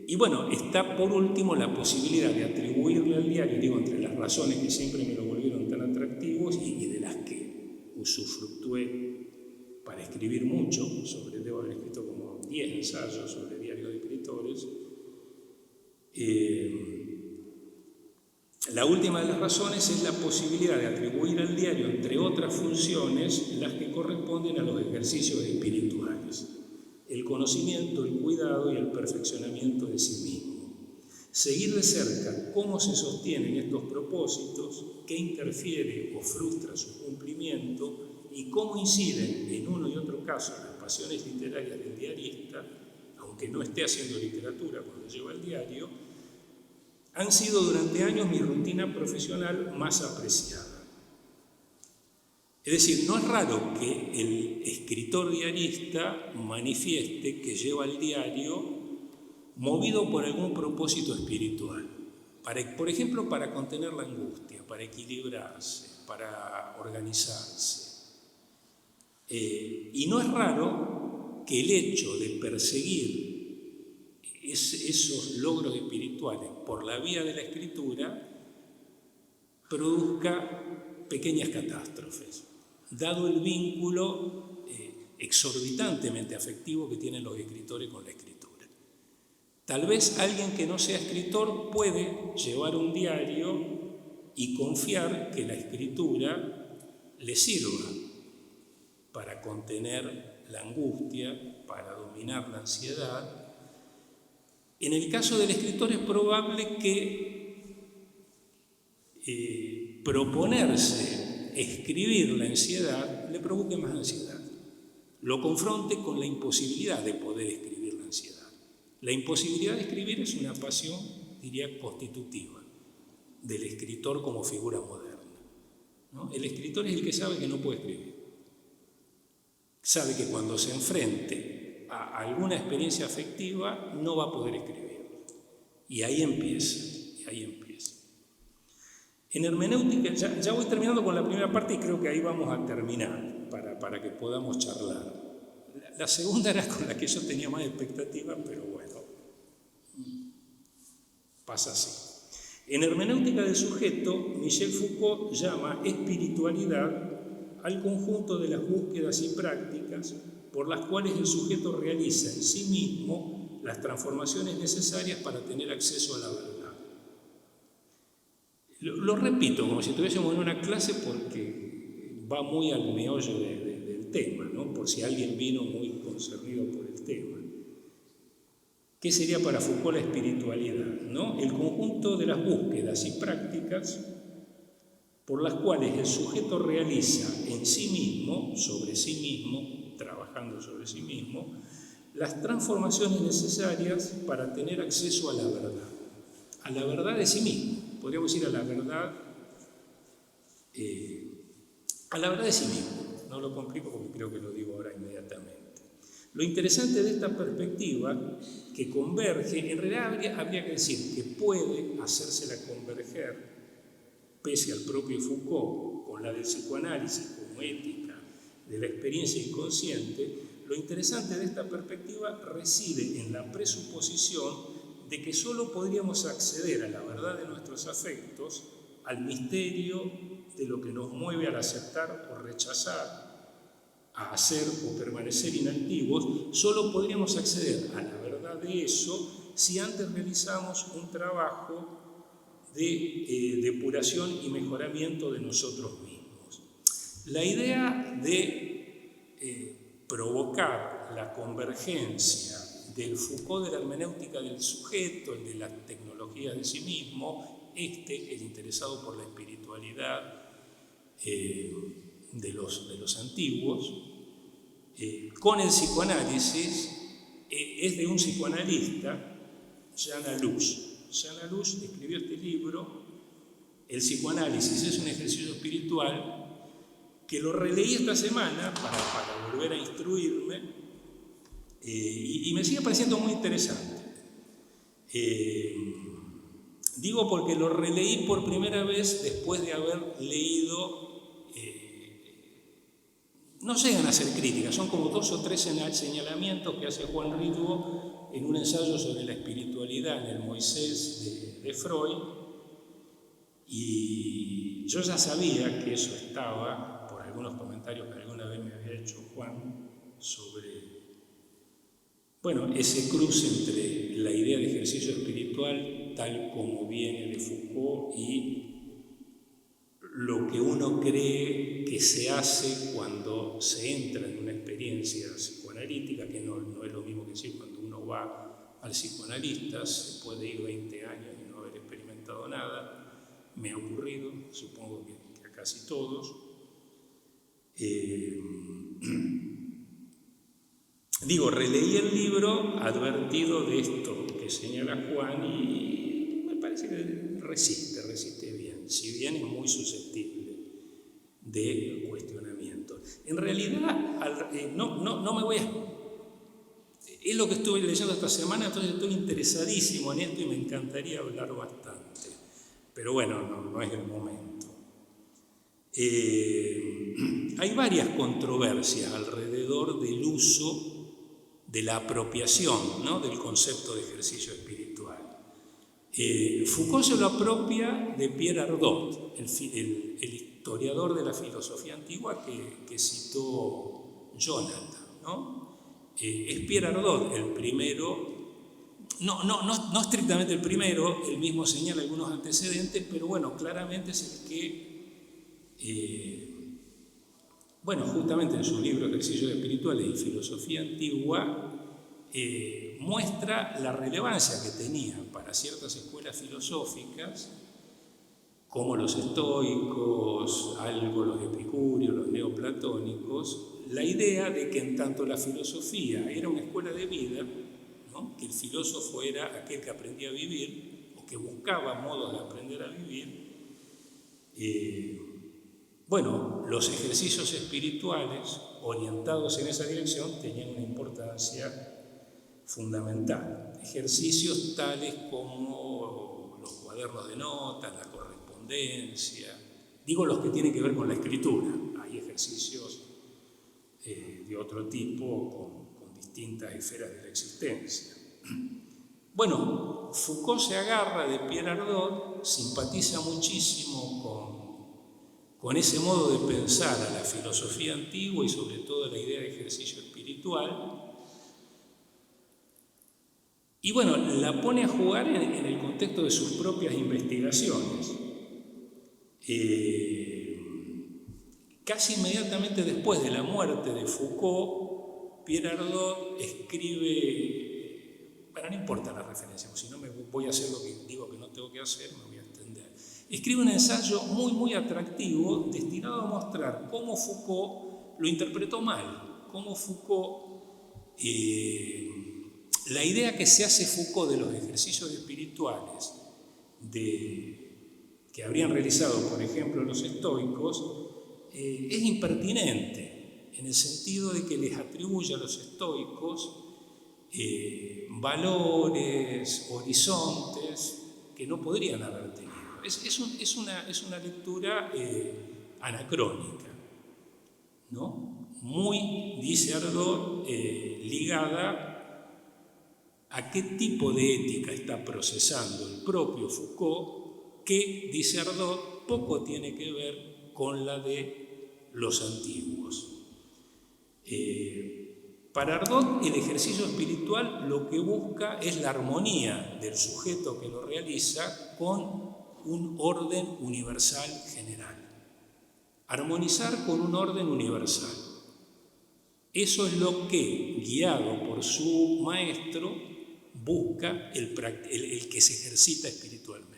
Y bueno, está por último la posibilidad de atribuirle al diario, digo, entre las razones que siempre me lo volvieron tan atractivos y de las que usufructué para escribir mucho, debo haber escrito como 10 ensayos sobre diarios de escritores. La última de las razones es la posibilidad de atribuir al diario, entre otras funciones, las que corresponden a los ejercicios espirituales: el conocimiento, el cuidado y el perfeccionamiento de sí mismo. Seguir de cerca cómo se sostienen estos propósitos, qué interfiere o frustra su cumplimiento y cómo inciden en uno y otro caso las pasiones literarias del diarista, aunque no esté haciendo literatura cuando lleva el diario, han sido durante años mi rutina profesional más apreciada. Es decir, no es raro que el escritor diarista manifieste que lleva el diario movido por algún propósito espiritual, por ejemplo, para contener la angustia, para equilibrarse, para organizarse. Y no es raro que el hecho de perseguir esos logros espirituales por la vía de la escritura produzca pequeñas catástrofes, dado el vínculo exorbitantemente afectivo que tienen los escritores con la escritura. Tal vez alguien que no sea escritor puede llevar un diario y confiar que la escritura le sirva para contener la angustia, para dominar la ansiedad. En el caso del escritor es probable que proponerse escribir la ansiedad le provoque más ansiedad, lo confronte con la imposibilidad de poder escribir la ansiedad. La imposibilidad de escribir es una pasión, diría, constitutiva del escritor como figura moderna, ¿no? El escritor es el que sabe que no puede escribir, sabe que cuando se enfrente a alguna experiencia afectiva no va a poder escribir, y ahí empieza. En hermenéutica, ya voy terminando con la primera parte y creo que ahí vamos a terminar para que podamos charlar. La segunda era con la que yo tenía más expectativa, pero bueno, pasa así. En hermenéutica del sujeto, Michel Foucault llama espiritualidad al conjunto de las búsquedas y prácticas por las cuales el sujeto realiza en sí mismo las transformaciones necesarias para tener acceso a la verdad. Lo repito como si estuviésemos en una clase porque va muy al meollo del tema, ¿no? Por si alguien vino muy concernido por el tema. ¿Qué sería para Foucault la espiritualidad, ¿no? El conjunto de las búsquedas y prácticas por las cuales el sujeto realiza en sí mismo, sobre sí mismo, trabajando sobre sí mismo, las transformaciones necesarias para tener acceso a la verdad de sí mismo. Podríamos decir a la verdad de sí mismo. No lo complico porque creo que lo digo ahora inmediatamente. Lo interesante de esta perspectiva, que converge, en realidad habría que decir que puede hacérsela converger, pese al propio Foucault, con la del psicoanálisis como ética de la experiencia inconsciente. Lo interesante de esta perspectiva reside en la presuposición de que solo podríamos acceder a la verdad de nuestros afectos, al misterio de lo que nos mueve al aceptar o rechazar, a hacer o permanecer inactivos, solo podríamos acceder a la verdad de eso si antes realizamos un trabajo de depuración y mejoramiento de nosotros mismos. La idea de provocar la convergencia del Foucault de la hermenéutica del sujeto, el de la tecnología de sí mismo, el interesado por la espiritualidad de los antiguos, con el psicoanálisis, es de un psicoanalista, Jean Alouche. Jean Alouche escribió este libro, El psicoanálisis es un ejercicio espiritual, que lo releí esta semana para volver a instruirme, y me sigue pareciendo muy interesante. Digo porque lo releí por primera vez después de haber leído, no llegan a ser críticas, son como 2 o 3 señalamientos que hace Juan Ritvo en un ensayo sobre la espiritualidad en el Moisés de Freud, y yo ya sabía que eso estaba, por algunos comentarios que alguna vez me había hecho Juan, sobre ese cruce entre la idea de ejercicio espiritual tal como viene de Foucault y lo que uno cree que se hace cuando se entra en una experiencia psicoanalítica, que no es lo mismo que decir cuando uno va al psicoanalista, se puede ir 20 años y no haber experimentado nada. Me ha ocurrido, supongo que a casi todos. Releí el libro advertido de esto que señala Juan y me parece que resiste bien, si bien es muy susceptible de cuestionamiento. En realidad, no me voy a... Es lo que estuve leyendo esta semana, entonces estoy interesadísimo en esto y me encantaría hablar bastante. Pero bueno, no es el momento. Hay varias controversias alrededor del uso de la apropiación, ¿no?, del concepto de ejercicio espiritual. Foucault se lo apropia de Pierre Ardot, el historiador de la filosofía antigua que citó Jonathan, ¿no? Es Pierre Ardot el primero, no estrictamente el primero, él mismo señala algunos antecedentes, pero bueno, claramente es el que, justamente en su libro Ejercicios Espirituales y Filosofía Antigua, muestra la relevancia que tenía para ciertas escuelas filosóficas, como los estoicos, algo los epicúreos, los neoplatónicos, la idea de que en tanto la filosofía era una escuela de vida, ¿no? Que el filósofo era aquel que aprendía a vivir, o que buscaba modos de aprender a vivir, los ejercicios espirituales orientados en esa dirección tenían una importancia fundamental. Ejercicios tales como los cuadernos de notas, la correspondencia, digo los que tienen que ver con la escritura. Hay ejercicios de otro tipo con distintas esferas de la existencia. Foucault se agarra de Pierre Ardot, simpatiza muchísimo con ese modo de pensar a la filosofía antigua y sobre todo la idea de ejercicio espiritual, y la pone a jugar en el contexto de sus propias investigaciones. Casi inmediatamente después de la muerte de Foucault, Pierre Ardot escribe, no importa la referencia, porque si no me voy a hacer lo que digo que no tengo que hacer, me voy a extender. Escribe un ensayo muy, muy atractivo destinado a mostrar cómo Foucault lo interpretó mal, cómo Foucault, la idea que se hace Foucault de los ejercicios espirituales que habrían realizado, por ejemplo, los estoicos, es impertinente, en el sentido de que les atribuye a los estoicos valores, horizontes que no podrían haber tenido. Es una lectura anacrónica, ¿no? Muy, dice Ardot, ligada a qué tipo de ética está procesando el propio Foucault, que, dice Ardot, poco tiene que ver con la de los antiguos. Para Ardot, el ejercicio espiritual lo que busca es la armonía del sujeto que lo realiza con un orden universal general. Armonizar con un orden universal. Eso es lo que, guiado por su maestro, busca el que se ejercita espiritualmente.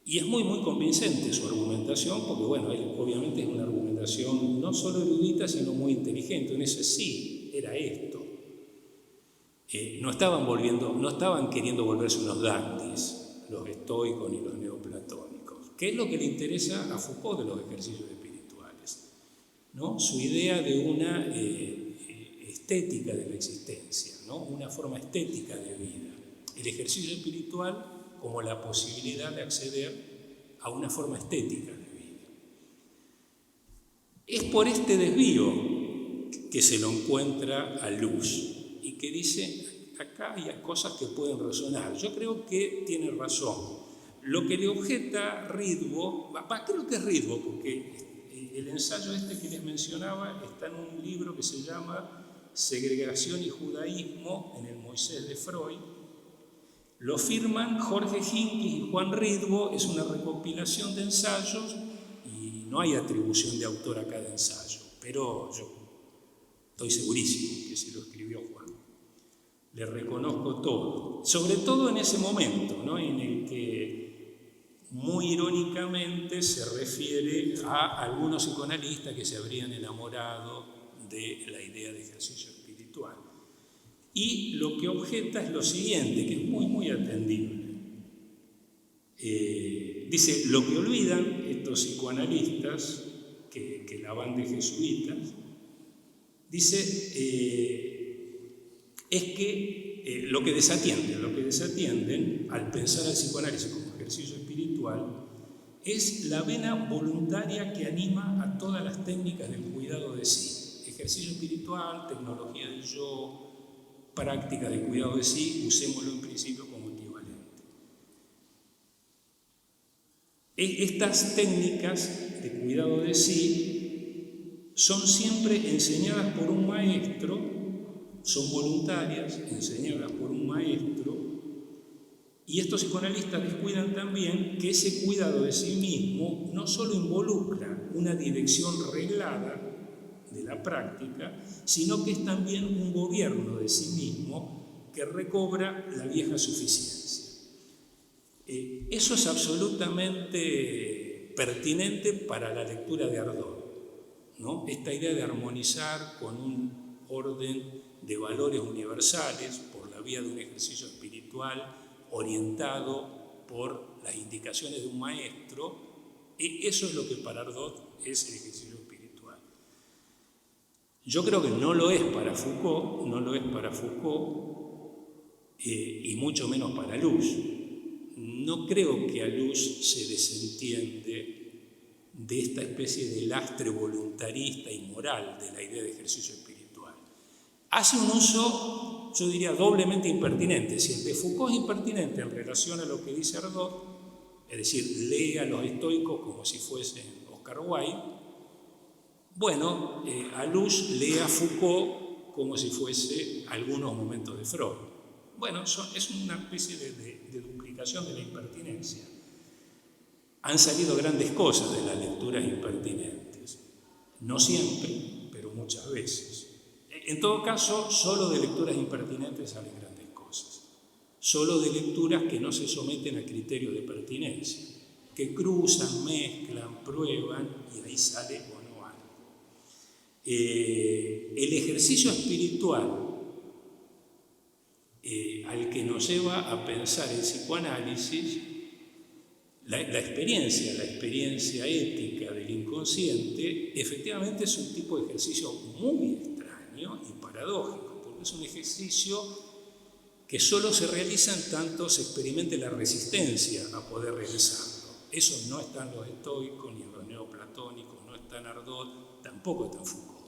Y es muy, muy convincente su argumentación, porque obviamente es una argumentación no solo erudita, sino muy inteligente. En ese sí, era esto. No estaban queriendo volverse unos dandis, los estoicos ni los neoplatónicos. ¿Qué es lo que le interesa a Foucault de los ejercicios espirituales? ¿No? Su idea de una estética de la existencia, ¿no? Una forma estética de vida. El ejercicio espiritual como la posibilidad de acceder a una forma estética de vida. Es por este desvío que se lo encuentra a luz y que dice, acá hay cosas que pueden resonar. Yo creo que tiene razón. Lo que le objeta Ridvo, creo que es Ridvo, porque el ensayo que les mencionaba está en un libro que se llama Segregación y Judaísmo en el Moisés de Freud. Lo firman Jorge Hinckley y Juan Ridvo, es una recopilación de ensayos y no hay atribución de autor a cada ensayo, pero yo estoy segurísimo que si lo escribió Juan. Le reconozco todo, sobre todo en ese momento, ¿no? En el que muy irónicamente se refiere a algunos psicoanalistas que se habrían enamorado de la idea de ejercicio espiritual. Y lo que objeta es lo siguiente, que es muy, muy atendible. Dice, lo que olvidan estos psicoanalistas, que la van de jesuitas, dice, es que lo que desatienden al pensar al psicoanálisis como ejercicio espiritual es la vena voluntaria que anima a todas las técnicas del cuidado de sí. Ejercicio espiritual, tecnología del yo, práctica de cuidado de sí, usémoslo en principio como equivalente. Estas técnicas de cuidado de sí son siempre enseñadas por un maestro, son voluntarias, enseñadas por un maestro, y estos psicoanalistas descuidan también que ese cuidado de sí mismo no solo involucra una dirección reglada de la práctica, sino que es también un gobierno de sí mismo que recobra la vieja suficiencia. Eso es absolutamente pertinente para la lectura de Ardot, ¿no? Esta idea de armonizar con un orden de valores universales por la vía de un ejercicio espiritual orientado por las indicaciones de un maestro, eso es lo que para Ardot es el ejercicio espiritual. Yo creo que no lo es para Foucault, y mucho menos para Luce. No creo que a Luce se desentiende de esta especie de lastre voluntarista y moral de la idea de ejercicio espiritual. Hace un uso, yo diría, doblemente impertinente. Si el de Foucault es impertinente en relación a lo que dice Ardot, es decir, lee a los estoicos como si fuesen Oscar Wilde, bueno, a Luce lee a Foucault como si fuese algunos momentos de Freud. Bueno, es una especie de duplicación de la impertinencia. Han salido grandes cosas de las lecturas impertinentes. No siempre, pero muchas veces. En todo caso, solo de lecturas impertinentes salen grandes cosas. Solo de lecturas que no se someten a criterios de pertinencia, que cruzan, mezclan, prueban y ahí sale o no algo. El ejercicio espiritual al que nos lleva a pensar el psicoanálisis, la experiencia ética del inconsciente, efectivamente es un tipo de ejercicio muy extraño y paradójico, porque es un ejercicio que solo se realiza en tanto se experimente la resistencia a poder realizarlo. Eso no está en los estoicos ni en los neoplatónicos, no está en Ardot, tampoco está en Foucault.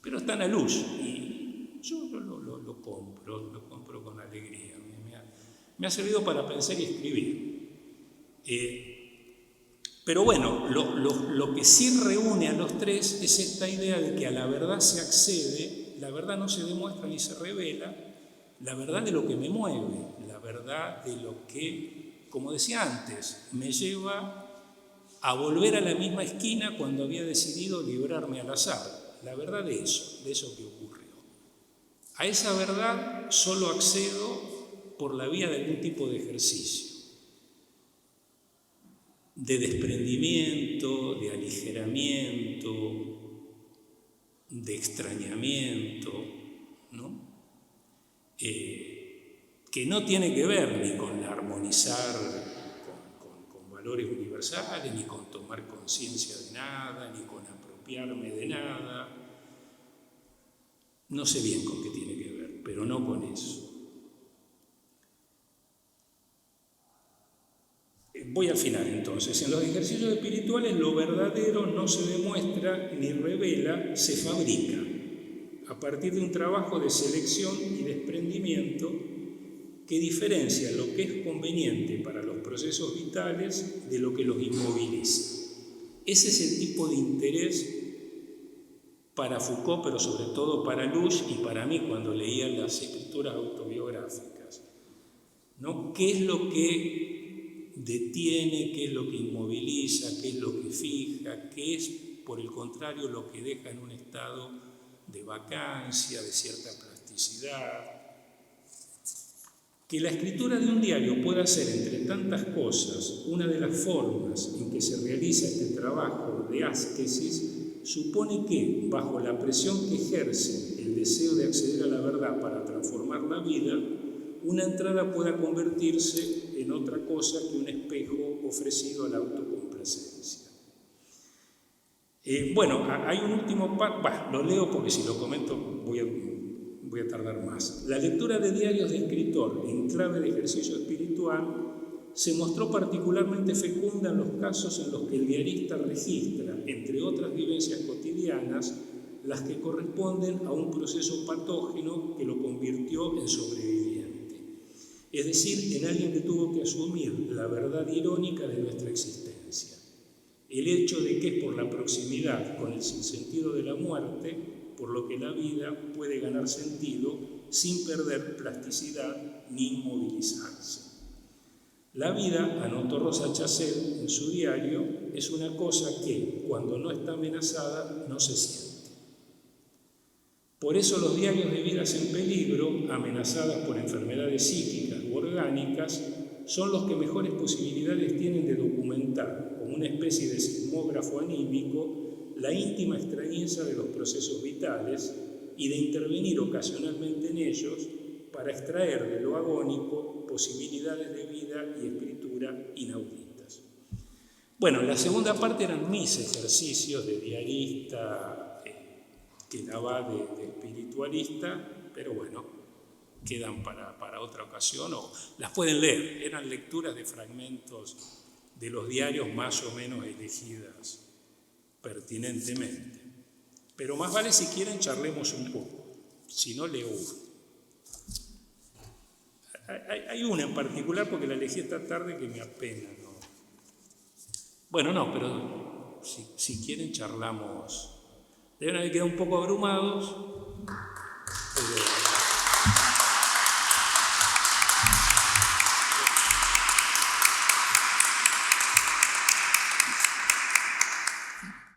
Pero está en Luce y yo lo compro con alegría. Me ha servido para pensar y escribir. Pero bueno, lo que sí reúne a los tres es esta idea de que a la verdad se accede, la verdad no se demuestra ni se revela, la verdad de lo que me mueve, la verdad de lo que, como decía antes, me lleva a volver a la misma esquina cuando había decidido librarme al azar, la verdad de eso que ocurrió. A esa verdad solo accedo por la vía de algún tipo de ejercicio, de desprendimiento, de aligeramiento, de extrañamiento, ¿no? Que no tiene que ver ni con armonizar con valores universales, ni con tomar conciencia de nada, ni con apropiarme de nada. No sé bien con qué tiene que ver, pero no con eso. Voy al final entonces. En los ejercicios espirituales lo verdadero no se demuestra ni revela, se fabrica a partir de un trabajo de selección y desprendimiento que diferencia lo que es conveniente para los procesos vitales de lo que los inmoviliza. Ese es el tipo de interés para Foucault, pero sobre todo para Luce y para mí cuando leía las escrituras autobiográficas, ¿no? ¿Qué es lo que detiene, qué es lo que inmoviliza, qué es lo que fija, qué es, por el contrario, lo que deja en un estado de vacancia, de cierta plasticidad? Que la escritura de un diario pueda ser, entre tantas cosas, una de las formas en que se realiza este trabajo de ascesis, supone que, bajo la presión que ejerce el deseo de acceder a la verdad para transformar la vida, una entrada pueda convertirse en otra cosa que un espejo ofrecido a la autocomplacencia. Bueno, hay un último lo leo porque si lo comento voy a tardar más. La lectura de diarios de escritor en clave de ejercicio espiritual se mostró particularmente fecunda en los casos en los que el diarista registra, entre otras vivencias cotidianas, las que corresponden a un proceso patógeno que lo convirtió en sobreviviente. es decir, en alguien que tuvo que asumir la verdad irónica de nuestra existencia, el hecho de que es por la proximidad con el sinsentido de la muerte por lo que la vida puede ganar sentido sin perder plasticidad ni inmovilizarse. La vida, anotó Rosa Chazelle en su diario, es una cosa que, cuando no está amenazada, no se siente. Por eso los diarios de vidas en peligro, amenazadas por enfermedades psíquicas u orgánicas, son los que mejores posibilidades tienen de documentar, como una especie de sismógrafo anímico, la íntima extrañeza de los procesos vitales y de intervenir ocasionalmente en ellos para extraer de lo agónico posibilidades de vida y escritura inauditas. Bueno, la segunda parte eran mis ejercicios de diarista, que la va de espiritualista, pero bueno, quedan para otra ocasión, o las pueden leer. Eran lecturas de fragmentos de los diarios más o menos elegidas pertinentemente. Pero más vale, si quieren, charlemos un poco, si no leo uno. Hay una en particular porque la elegí esta tarde que me apena, ¿no? Bueno, no, pero si quieren charlamos. Deben haber quedado un poco abrumados, pero